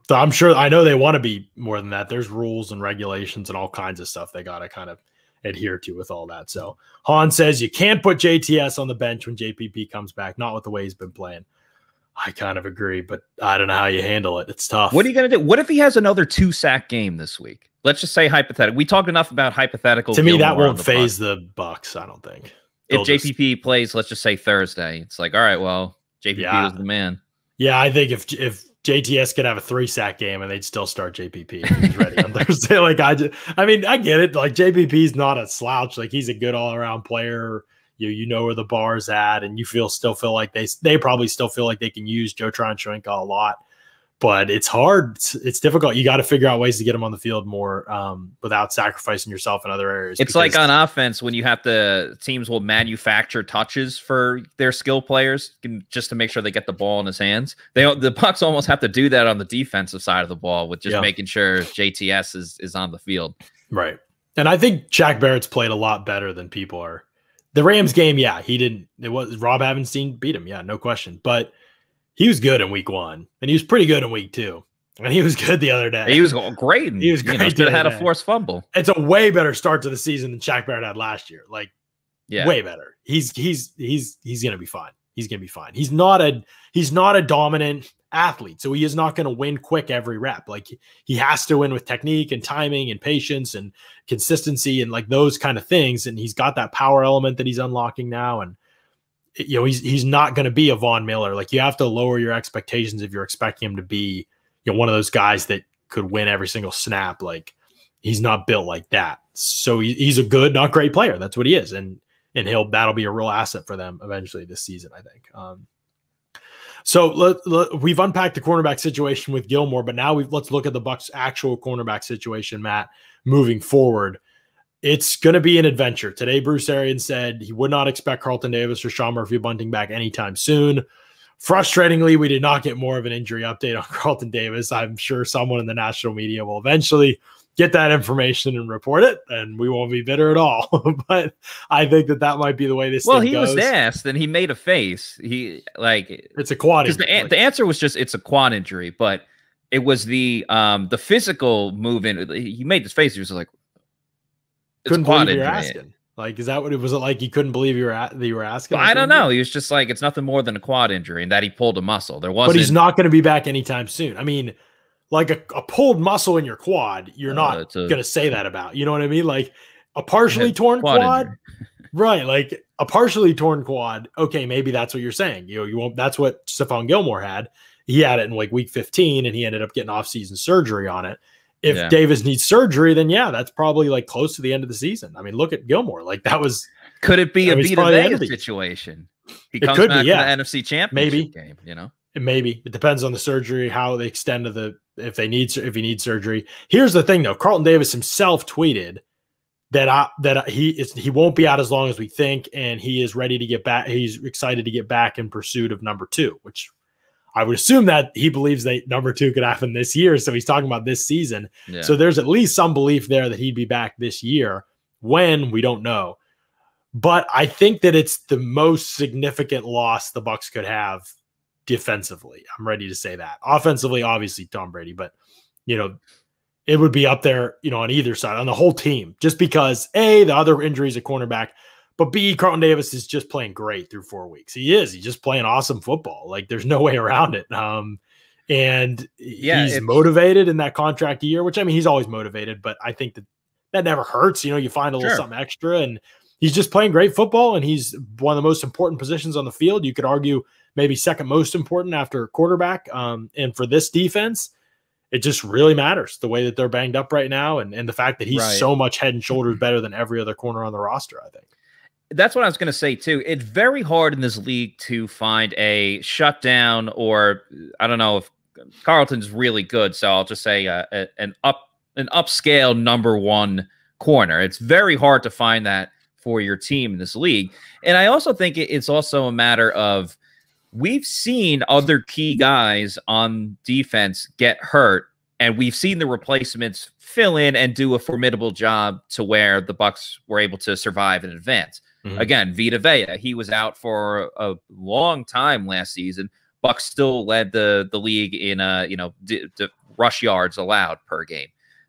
I'm sure, I know they want to be more than that. There's rules and regulations and all kinds of stuff they got to kind of adhere to with all that. So Han says you can't put JTS on the bench when JPP comes back, not with the way he's been playing. I kind of agree, but I don't know how you handle it. It's tough. What are you going to do? What if he has another 2-sack game this week? Let's just say hypothetical. We talked enough about hypothetical. To me, that won't phase the Bucs, I don't think. If JPP plays, let's just say Thursday, it's like, all right, well, JPP is the man. Yeah, I think if JTS could have a 3-sack game and they'd still start JPP if he's ready on Thursday. Like I mean, I get it. Like JPP's not a slouch. Like he's a good all-around player. You know where the bar's at, and you still feel like they probably still feel like they can use Joe Tryon-Shoyinka a lot. But it's hard. It's difficult. You got to figure out ways to get them on the field more without sacrificing yourself in other areas. It's like on offense when you have teams will manufacture touches for their skill players just to make sure they get the ball in his hands. The Bucs almost have to do that on the defensive side of the ball with just making sure JTS is on the field. Right. And I think Shaq Barrett's played a lot better than people are. The Rams game, yeah, he didn't. It was Rob Havenstein beat him, yeah, no question. But he was good in week 1, and he was pretty good in week 2, and he was good the other day. He was great. He was great. He had a forced fumble. It's a way better start to the season than Shaq Barrett had last year. Like, way better. He's gonna be fine. He's gonna be fine. He's not a dominant athlete, so he is not going to win quick every rep. Like he has to win with technique and timing and patience and consistency and like those kind of things. And he's got that power element that he's unlocking now. And you know, he's not going to be a Von Miller. Like you have to lower your expectations if you're expecting him to be, you know, one of those guys that could win every single snap. Like he's not built like that. So he's a good, not great player. That's what he is. And that'll be a real asset for them eventually this season, I think. So we've unpacked the cornerback situation with Gilmore, but now let's look at the Bucs' actual cornerback situation, Matt, moving forward. It's going to be an adventure. Today, Bruce Arians said he would not expect Carlton Davis or Sean Murphy-Bunting back anytime soon. Frustratingly, we did not get more of an injury update on Carlton Davis. I'm sure someone in the national media will eventually get that information and report it, and we won't be bitter at all. But I think that might be the way this thing goes. Well, he was asked, and he made a face. It's a quad injury. The answer was just it's a quad injury, but it was the physical movement. He made this face. He was like, couldn't believe you were asking. Like, is that what it was? Like he couldn't believe you were asking? I don't know. He was just like, it's nothing more than a quad injury, and that he pulled a muscle. But he's not going to be back anytime soon. I mean, like a pulled muscle in your quad, you're not going to say that about. You know what I mean? Like a partially torn quad, right? Like a partially torn quad. Okay, maybe that's what you're saying. You won't. That's what Stephon Gilmore had. He had it in like week 15, and he ended up getting off-season surgery on it. If Davis needs surgery, then yeah, that's probably like close to the end of the season. I mean, look at Gilmore. Like that was. Could it be a Vita Vea situation? He comes back to the NFC Championship game. You know. Maybe it depends on the surgery, how they extend to if he needs surgery. Here's the thing, though. Carlton Davis himself tweeted that he won't be out as long as we think, and he is ready to get back. He's excited to get back in pursuit of number 2, which I would assume that he believes that number 2 could happen this year. So he's talking about this season. Yeah. So there's at least some belief there that he'd be back this year. When, we don't know. But I think that it's the most significant loss the Bucs could have defensively. I'm ready to say that. Offensively, obviously Tom Brady, but you know, it would be up there, you know, on either side, on the whole team, just because A, the other injuries at cornerback, but B, Carlton Davis is just playing great through 4 weeks. He's just playing awesome football. Like there's no way around it. And he's motivated in that contract year, which, I mean, he's always motivated, but I think that never hurts. You know, you find a little something extra, and he's just playing great football, and he's one of the most important positions on the field. You could argue maybe second most important after quarterback. And for this defense, it just really matters the way that they're banged up right now, and the fact that he's so much head and shoulders better than every other corner on the roster, I think. That's what I was going to say, too. It's very hard in this league to find a shutdown, or I don't know if Carlton's really good, so I'll just say an upscale number one corner. It's very hard to find that for your team in this league. And I also think it's also a matter of, we've seen other key guys on defense get hurt, and we've seen the replacements fill in and do a formidable job to where the Bucs were able to survive and advance. Again, Vita Vea, he was out for a long time last season. Bucs still led the league in rush yards allowed per game.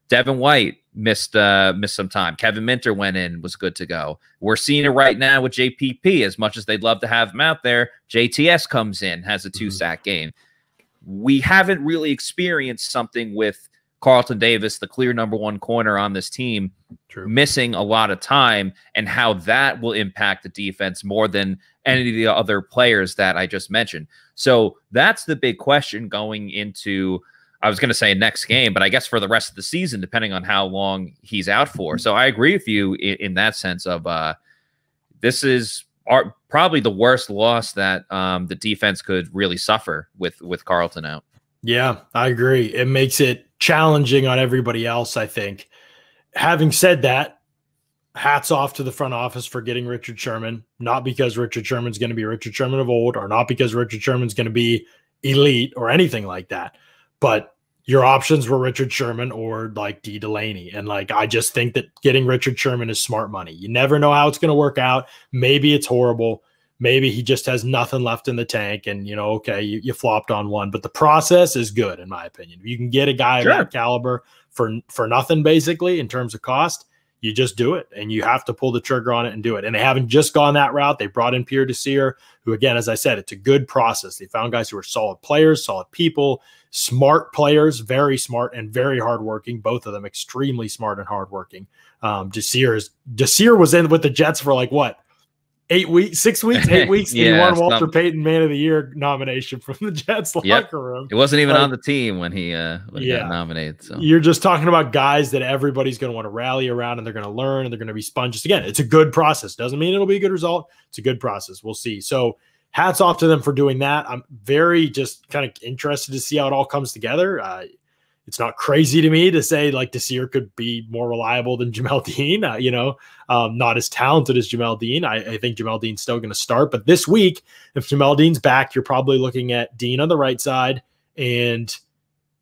Devin White missed some time. Kevin Minter went in, was good to go. We're seeing it right now with JPP. As much as they'd love to have him out there, JTS comes in, has a 2-sack game. We haven't really experienced something with Carlton Davis, the clear number one corner on this team, missing a lot of time, and how that will impact the defense more than any of the other players that I just mentioned. So that's the big question going into, I was going to say next game, but I guess for the rest of the season, depending on how long he's out for. So I agree with you in that sense of this is probably the worst loss that the defense could really suffer with Carlton out. Yeah, I agree. It makes it challenging on everybody else, I think. Having said that, hats off to the front office for getting Richard Sherman, not because Richard Sherman's going to be Richard Sherman of old, or not because Richard Sherman's going to be elite or anything like that, but your options were Richard Sherman or like D. Delaney. And like, I just think that getting Richard Sherman is smart money. You never know how it's going to work out. Maybe it's horrible. Maybe he just has nothing left in the tank, and, you know, okay, you flopped on one, but the process is good, in my opinion. If you can get a guy of that caliber for nothing, basically, in terms of cost, you just do it, and you have to pull the trigger on it and do it. And they haven't just gone that route. They brought in Pierre Desir, who, again, as I said, it's a good process. They found guys who are solid players, solid people, smart players, very smart and very hardworking. Both of them extremely smart and hardworking. Desir was in with the Jets for like what? 8 weeks, 6 weeks, 8 weeks. He won Walter Payton Man of the Year nomination from the Jets locker room. It wasn't even on the team when he got nominated. So you're just talking about guys that everybody's going to want to rally around, and they're going to learn, and they're going to be sponges. Again, it's a good process. Doesn't mean it'll be a good result. It's a good process. We'll see. So hats off to them for doing that. I'm very just kind of interested to see how it all comes together. It's not crazy to me to say like Desir could be more reliable than Jamel Dean, not as talented as Jamel Dean. I think Jamel Dean's still going to start, but this week, if Jamel Dean's back, you're probably looking at Dean on the right side and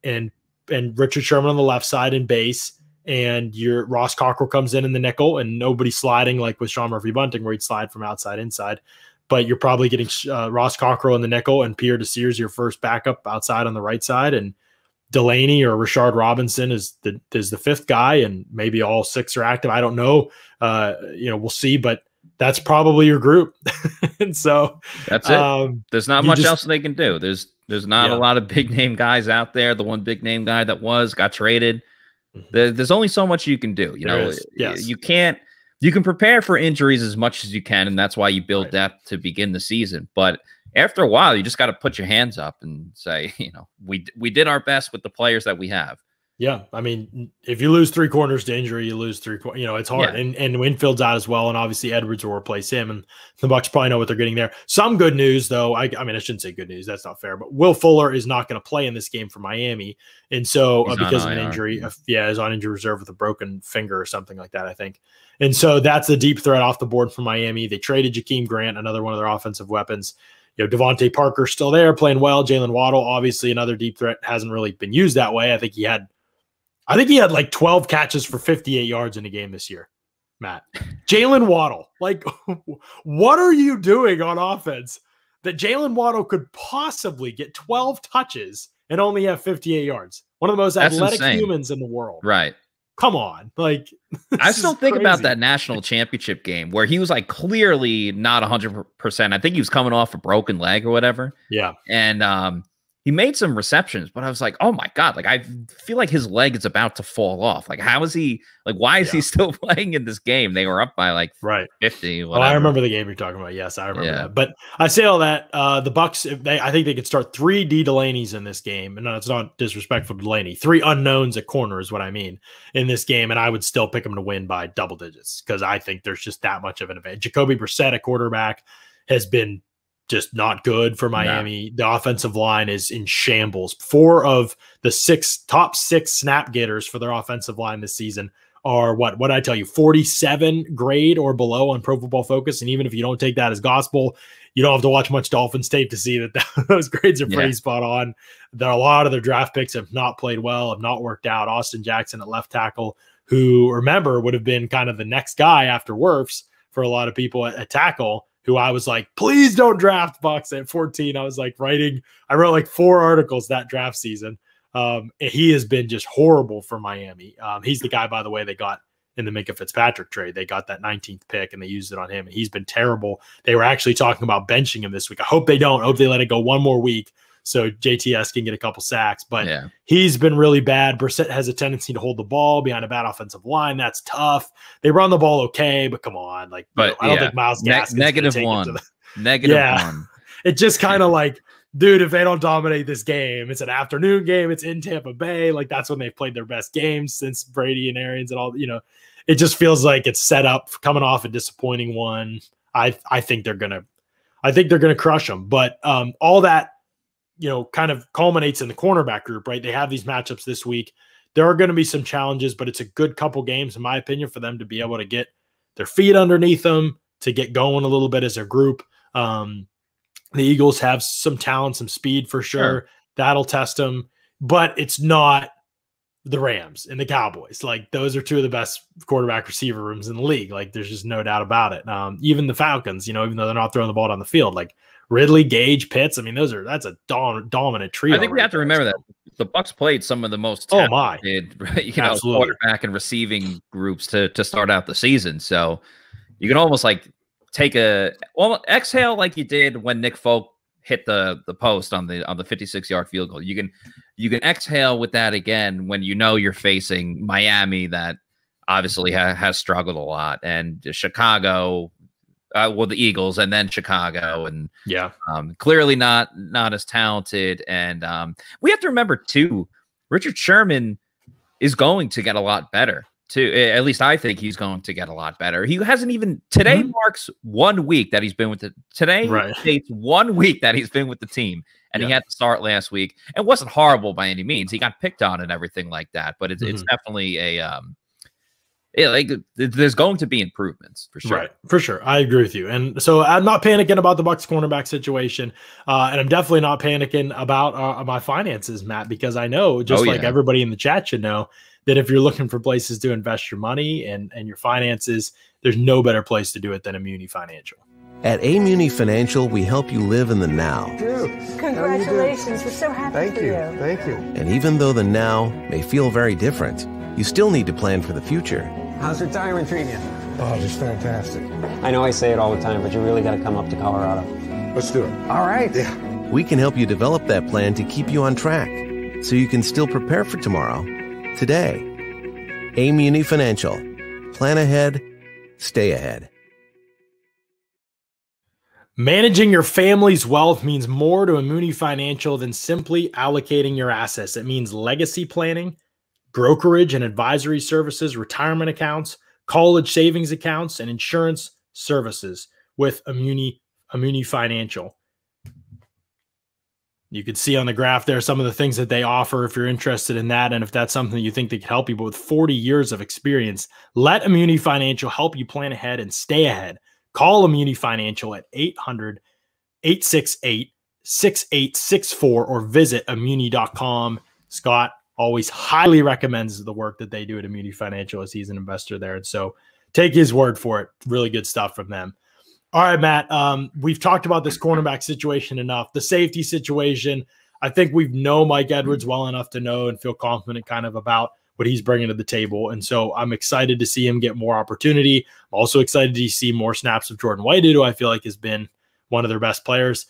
Richard Sherman on the left side in base, and your Ross Cockrell comes in the nickel, and nobody sliding like with Sean Murphy-Bunting where he'd slide from outside inside. But you're probably getting Ross Cockrell in the nickel, and Pierre Desir is your first backup outside on the right side, and Delaney or Rashard Robinson is the fifth guy, and maybe all six are active. I don't know. We'll see, but that's probably your group. And so that's it. There's not much else they can do. There's not a lot of big name guys out there. The one big name guy that got traded. There's only so much you can do. You can't. You can prepare for injuries as much as you can, and that's why you build depth to begin the season. But after a while, you just got to put your hands up and say, we did our best with the players that we have. Yeah. I mean, if you lose three corners to injury, you lose three, it's hard. Yeah. And Winfield's out as well. And obviously Edwards will replace him, and the Bucs probably know what they're getting there. Some good news though. I mean, I shouldn't say good news. That's not fair, but Will Fuller is not going to play in this game for Miami. And so because of an injury, is on injury reserve with a broken finger or something like that, I think. And so that's a deep threat off the board for Miami. They traded Jakeem Grant, another one of their offensive weapons. Devontae Parker's still there playing well. Jalen Waddle, obviously another deep threat, hasn't really been used that way. I think he had like 12 catches for 58 yards in a game this year, Matt. Jalen Waddle, like, what are you doing on offense that Jalen Waddle could possibly get 12 touches and only have 58 yards? One of the most athletic humans in the world. Right. Come on. Like, I still think about that national championship game where he was like clearly not 100%. I think he was coming off a broken leg or whatever. Yeah. And he made some receptions, but I was like, oh my God, like I feel like his leg is about to fall off. Like, how is he, like, why is he still playing in this game? They were up by like 50. Whatever. Oh, I remember the game you're talking about. Yes, I remember that. But I say all that, the Bucs, I think they could start 3 D Delaney's in this game. And no, it's not disrespectful to Delaney. 3 unknowns at corner is what I mean in this game. And I would still pick them to win by double digits because I think there's just that much of an advantage. Jacoby Brissett at quarterback has been just not good for Miami. No. The offensive line is in shambles. 4 of the top 6 snap getters for their offensive line this season are what I tell you, 47 grade or below on Pro Football Focus. And even if you don't take that as gospel, you don't have to watch much Dolphins tape to see that those grades are pretty spot on. There are a lot of their draft picks have not played well, have not worked out. Austin Jackson at left tackle, who, remember, would have been kind of the next guy after Wirfs for a lot of people at tackle, who I was like, please don't draft Bucs at 14. I was like I wrote like 4 articles that draft season. He has been just horrible for Miami. He's the guy, by the way, they got in the Minka Fitzpatrick trade. They got that 19th pick and they used it on him. And he's been terrible. They were actually talking about benching him this week. I hope they don't. I hope they let it go one more week so JTS can get a couple sacks. But he's been really bad. Brissett has a tendency to hold the ball behind a bad offensive line. That's tough. They run the ball okay, but come on. Like, I don't think Myles Gaskins -1. -1. It just kind of like, dude, if they don't dominate this game, it's an afternoon game. It's in Tampa Bay. Like, that's when they've played their best games since Brady and Arians and all, it just feels like it's set up for coming off a disappointing one. I think they're going to crush them, but all that, kind of culminates in the cornerback group, right? They have these matchups this week. There are going to be some challenges, but it's a good couple games, in my opinion, for them to be able to get their feet underneath them, to get going a little bit as a group. The Eagles have some talent, some speed for sure. That'll test them, but it's not the Rams and the Cowboys. Like, those are 2 of the best quarterback receiver rooms in the league. Like, there's just no doubt about it. Even the Falcons, even though they're not throwing the ball down the field, like Ridley, Gage, Pitts. I mean, that's a dominant trio. I think we have to remember that the Bucs played some of the most talented, quarterback and receiving groups to start out the season. So you can almost like take exhale like you did when Nick Folk hit the post on the 56-yard field goal. You can exhale with that again when you're facing Miami, that obviously has struggled a lot, and Chicago. The Eagles and then Chicago, and clearly not as talented. And we have to remember too, Richard Sherman is going to get a lot better too. At least I think he's going to get a lot better. He hasn't even today marks 1 week that he's been with States 1 week that he's been with the team, and he had to start last week. It wasn't horrible by any means. He got picked on and everything like that, but it's definitely a there's going to be improvements for sure. Right, for sure. I agree with you. And so I'm not panicking about the Bucs cornerback situation. And I'm definitely not panicking about my finances, Matt, because I know, just everybody in the chat should know, that if you're looking for places to invest your money and your finances, there's no better place to do it than Muni Financial. At Muni Financial, we help you live in the now. Congratulations. We're so happy for you. Thank you. And even though the now may feel very different, you still need to plan for the future. How's retirement treating you? Oh, just fantastic. I know I say it all the time, but you really got to come up to Colorado. Let's do it. All right. Yeah. We can help you develop that plan to keep you on track, so you can still prepare for tomorrow, today. Muni Financial. Plan ahead, stay ahead. Managing your family's wealth means more to Muni Financial than simply allocating your assets. It means legacy planning, brokerage and advisory services, retirement accounts, college savings accounts, and insurance services with Muni Financial. You can see on the graph there some of the things that they offer if you're interested in that, and if that's something that you think they could help you. But with 40 years of experience, let Muni Financial help you plan ahead and stay ahead. Call Muni Financial at 800-868-6864 or visit Muni.com. Scott always highly recommends the work that they do at Muni Financial, as he's an investor there. And so take his word for it. Really good stuff from them. All right, Matt, we've talked about this cornerback situation enough. The safety situation, I think we know Mike Edwards well enough to know and feel confident kind of about what he's bringing to the table. And so I'm excited to see him get more opportunity. I'm also excited to see more snaps of Jordan Whitehead, who I feel like has been one of their best players.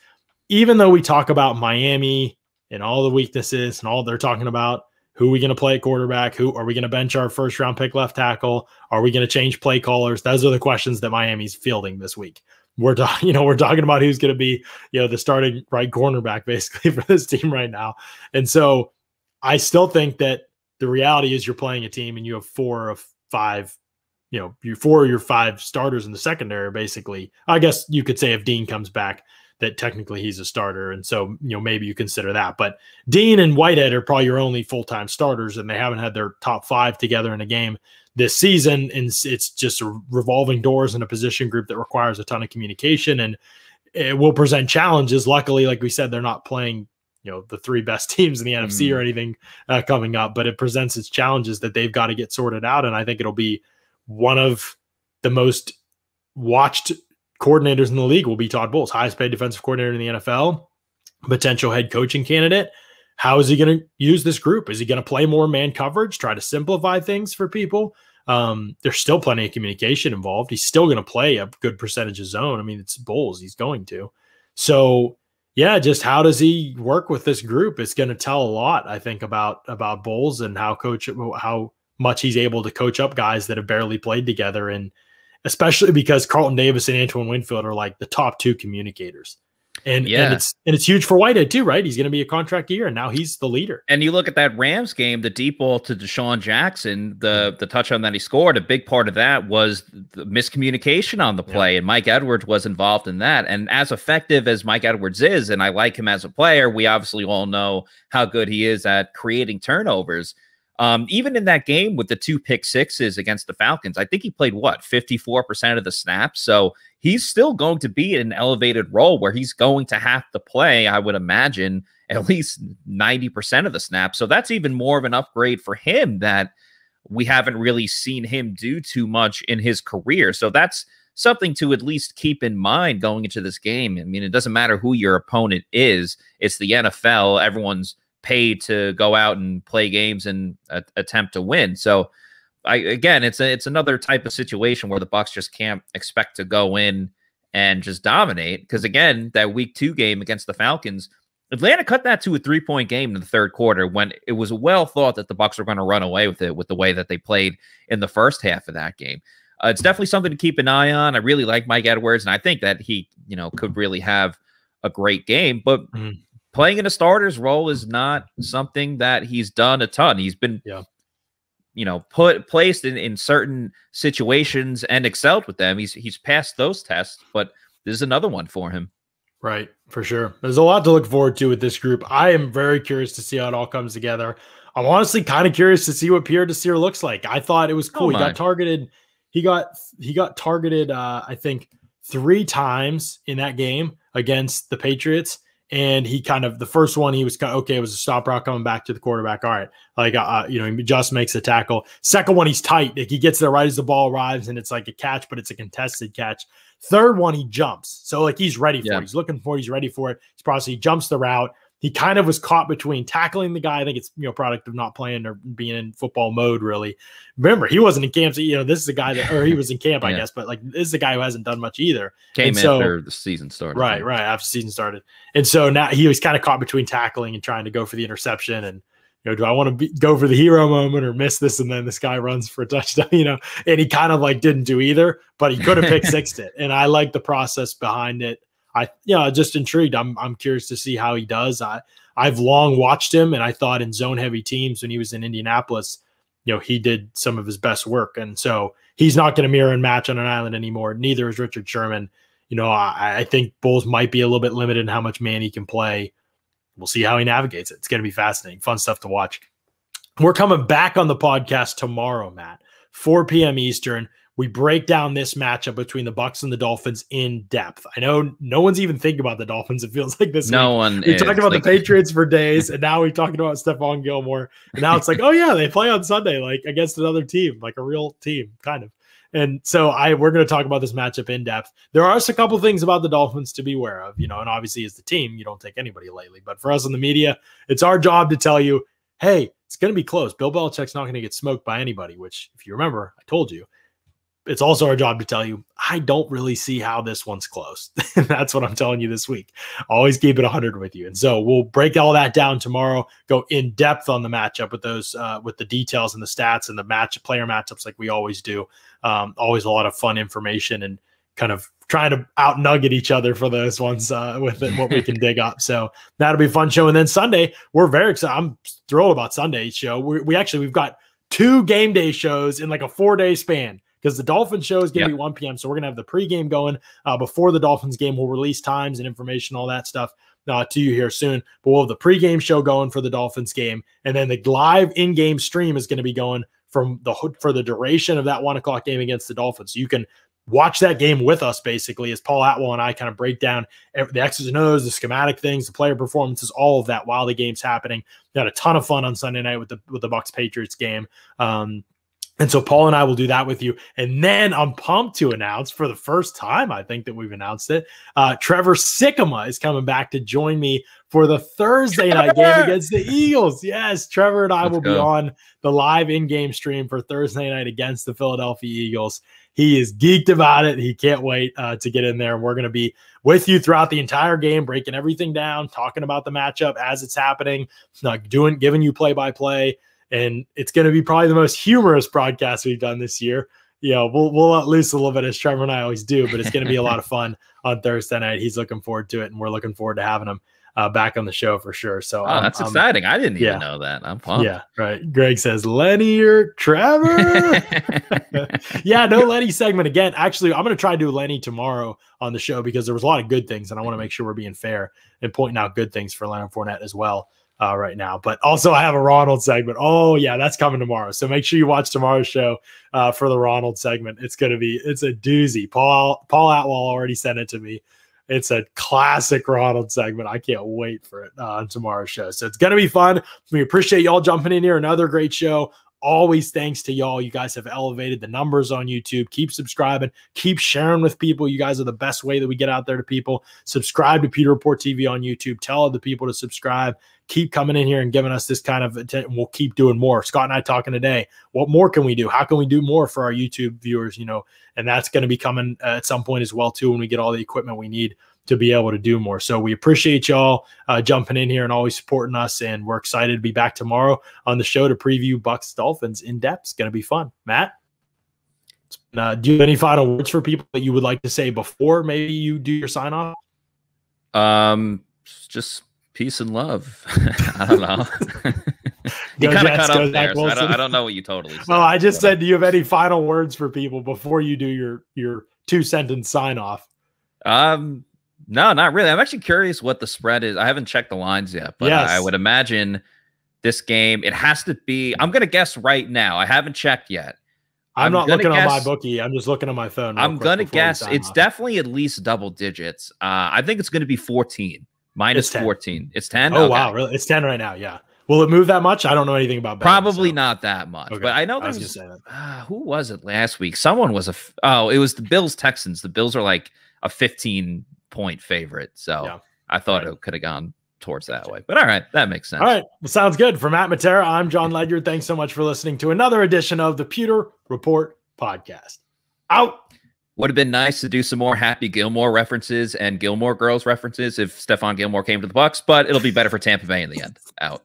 Even though we talk about Miami and all the weaknesses and all they're talking about. Who are we going to play at quarterback? Who are we going to bench our first round pick left tackle? Are we going to change play callers? Those are the questions that Miami's fielding this week. We're talking about who's going to be, the starting right cornerback basically for this team right now. And so I still think that the reality is you're playing a team and you have 4 of 5, your 5 starters in the secondary, basically. I guess you could say if Dean comes back, that technically he's a starter. And so, maybe you consider that. But Dean and Whitehead are probably your only full-time starters, and they haven't had their top 5 together in a game this season. And it's just revolving doors in a position group that requires a ton of communication, and it will present challenges. Luckily, like we said, they're not playing, the 3 best teams in the NFC or anything coming up, but it presents its challenges that they've got to get sorted out. And I think it'll be one of the most watched coordinators in the league will be Todd Bowles, highest paid defensive coordinator in the NFL, potential head coaching candidate. How is he going to use this group? Is he going to play more man coverage, try to simplify things for people? There's still plenty of communication involved. He's still going to play a good percentage of zone. I mean, it's Bowles. He's going to. So, yeah, just how does he work with this group? It's going to tell a lot, I think, about Bowles and how much he's able to coach up guys that have barely played together, and especially because Carlton Davis and Antoine Winfield are like the top 2 communicators. And it's huge for Whitehead too, right? He's going to be a contract year, and now he's the leader. And you look at that Rams game, the deep ball to Deshaun Jackson, the touchdown that he scored, a big part of that was the miscommunication on the play, and Mike Edwards was involved in that. And as effective as Mike Edwards is, and I like him as a player, we obviously all know how good he is at creating turnovers. Even in that game with the 2 pick sixes against the Falcons, I think he played 54% of the snaps. So he's still going to be in an elevated role where he's going to have to play, I would imagine, at least 90% of the snaps. So that's even more of an upgrade for him that we haven't really seen him do too much in his career. So that's something to at least keep in mind going into this game. I mean, it doesn't matter who your opponent is. It's the NFL. Everyone's paid to go out and play games and attempt to win. So it's another type of situation where the Bucs just can't expect to go in and just dominate. Because again, that week 2 game against the Falcons, Atlanta cut that to a 3-point game in the third quarter when it was well thought that the Bucs were going to run away with it with the way that they played in the first half of that game. It's definitely something to keep an eye on. I really like Mike Edwards, and I think that he, could really have a great game, but playing in a starter's role is not something that he's done a ton. He's been, placed in certain situations and excelled with them. He's passed those tests, but this is another one for him. Right, for sure. There's a lot to look forward to with this group. I am very curious to see how it all comes together. I'm honestly kind of curious to see what Pierre Desir looks like. I thought it was cool. He got targeted. He got targeted, I think, 3 times in that game against the Patriots. And he the first one, he was okay. It was a stop route coming back to the quarterback. All right. He just makes a tackle. Second one, he's tight. Like, he gets there right as the ball arrives, and it's like a catch, but it's a contested catch. Third one, he jumps. So he's ready for it. He's looking for it. He's ready for it. He jumps the route. He kind of was caught between tackling the guy. I think it's, product of not playing or being in football mode, really. Remember, he wasn't in camp. So, this is a guy or he was in camp, I guess, but this is a guy who hasn't done much either. Came after the season started. Right. After the season started. And so now he was kind of caught between tackling and trying to go for the interception. And, do I want to go for the hero moment or miss this? And then this guy runs for a touchdown, and he kind of didn't do either, but he could have pick sixed it. And I like the process behind it. Just intrigued. I'm curious to see how he does. I've long watched him, and I thought in zone heavy teams when he was in Indianapolis, he did some of his best work. And so he's not going to mirror and match on an island anymore. Neither is Richard Sherman. I think Bowles might be a little bit limited in how much man he can play. We'll see how he navigates it. It's going to be fascinating, fun stuff to watch. We're coming back on the podcast tomorrow, Matt, 4 p.m. Eastern. We break down this matchup between the Bucs and the Dolphins in depth. I know no one's even thinking about the Dolphins. It feels like this. No one. We talked about the Patriots for days, and now we're talking about Stephon Gilmore. And now it's oh yeah, they play on Sunday, against another team, a real team, kind of. And so we're going to talk about this matchup in depth. There are a couple things about the Dolphins to be aware of, and obviously as the team, you don't take anybody lightly. But for us in the media, it's our job to tell you, hey, it's going to be close. Bill Belichick's not going to get smoked by anybody, which, if you remember, I told you. it's also our job to tell you, I don't really see how this one's close. That's what I'm telling you this week. Always keep it 100 with you. And so we'll break all that down tomorrow, go in depth on the matchup with those, with the details and the stats and the player matchups like we always do. Always a lot of fun information and kind of trying to out nugget each other for those ones with what we can dig up. So that'll be a fun show. And then Sunday, we're very excited. I'm thrilled about Sunday's show. We've got 2 game day shows in like a 4-day span, because the Dolphins show is going to be 1 p.m. So we're going to have the pregame going before the Dolphins game. We'll release times and information, all that stuff to you here soon. But we'll have the pregame show going for the Dolphins game. And then the live in-game stream is going to be going for the duration of that 1 o'clock game against the Dolphins. So you can watch that game with us, basically, as Paul Atwell and I kind of break down the X's and O's, the schematic things, the player performances, all of that while the game's happening. We had a ton of fun on Sunday night with the Bucs Patriots game. And so Paul and I will do that with you. And then I'm pumped to announce, for the first time, I think that we've announced it, Trevor Sikkema is coming back to join me for the Thursday night game against the Eagles. Yes, Trevor and I will be on the live in-game stream for Thursday night against the Philadelphia Eagles. He is geeked about it. He can't wait to get in there. And we're going to be with you throughout the entire game, breaking everything down, talking about the matchup as it's happening, giving you play-by-play. And it's going to be probably the most humorous broadcast we've done this year. We'll let loose a little bit, as Trevor and I always do, but it's going to be a lot of fun on Thursday night. He's looking forward to it, and we're looking forward to having him back on the show for sure. So that's exciting. I didn't even know that. I'm pumped. Yeah, right. Greg says, Lenny or Trevor? Yeah, no Lenny segment again. Actually, I'm going to try to do Lenny tomorrow on the show, because there was a lot of good things, and I want to make sure we're being fair and pointing out good things for Leonard Fournette as well. Right now, but also I have a Ronald segment. Oh yeah, that's coming tomorrow. So make sure you watch tomorrow's show for the Ronald segment. It's a doozy. Paul Atwell already sent it to me. It's a classic Ronald segment. I can't wait for it on tomorrow's show. So it's gonna be fun. We appreciate y'all jumping in here. Another great show. Always thanks to y'all. You guys have elevated the numbers on YouTube. Keep subscribing. Keep sharing with people. You guys are the best way that we get out there to people. Subscribe to Pewter Report TV on YouTube. Tell other people to subscribe. Keep coming in here and giving us this kind of attention. We'll keep doing more. Scott and I talking today. What more can we do? How can we do more for our YouTube viewers? And that's going to be coming at some point as well, too, when we get all the equipment we need to be able to do more. So we appreciate y'all jumping in here and always supporting us. And we're excited to be back tomorrow on the show to preview Bucs Dolphins in depth. It's going to be fun. Matt, do you have any final words for people that you would like to say before maybe you do your sign off? Just peace and love. I don't know. You kind of cut up there, so I don't know what you totally said. Oh, I just said, do you have any final words for people before you do your 2-sentence sign off? No, not really. I'm actually curious what the spread is. I haven't checked the lines yet, but I would imagine this game, it has to be, I'm going to guess right now. I haven't checked yet. I'm not looking on my bookie. I'm just looking on my phone. I'm going to guess it's definitely at least double digits. I think it's going to be 14. Minus 14. It's 10? Oh, okay. Wow. Really? It's 10 right now. Yeah. Will it move that much? I don't know anything about betting. Probably not that much. Okay. But I know there's who was it last week? Someone was it was the Bills Texans. The Bills are like a 15-point favorite. So I thought it could have gone towards that way. But all right, that makes sense. All right. Well, sounds good. For Matt Matera, I'm John Ledyard. Thanks so much for listening to another edition of the Pewter Report podcast. Out. Would have been nice to do some more Happy Gilmore references and Gilmore Girls references if Stephon Gilmore came to the Bucs, but it'll be better for Tampa Bay in the end. Out.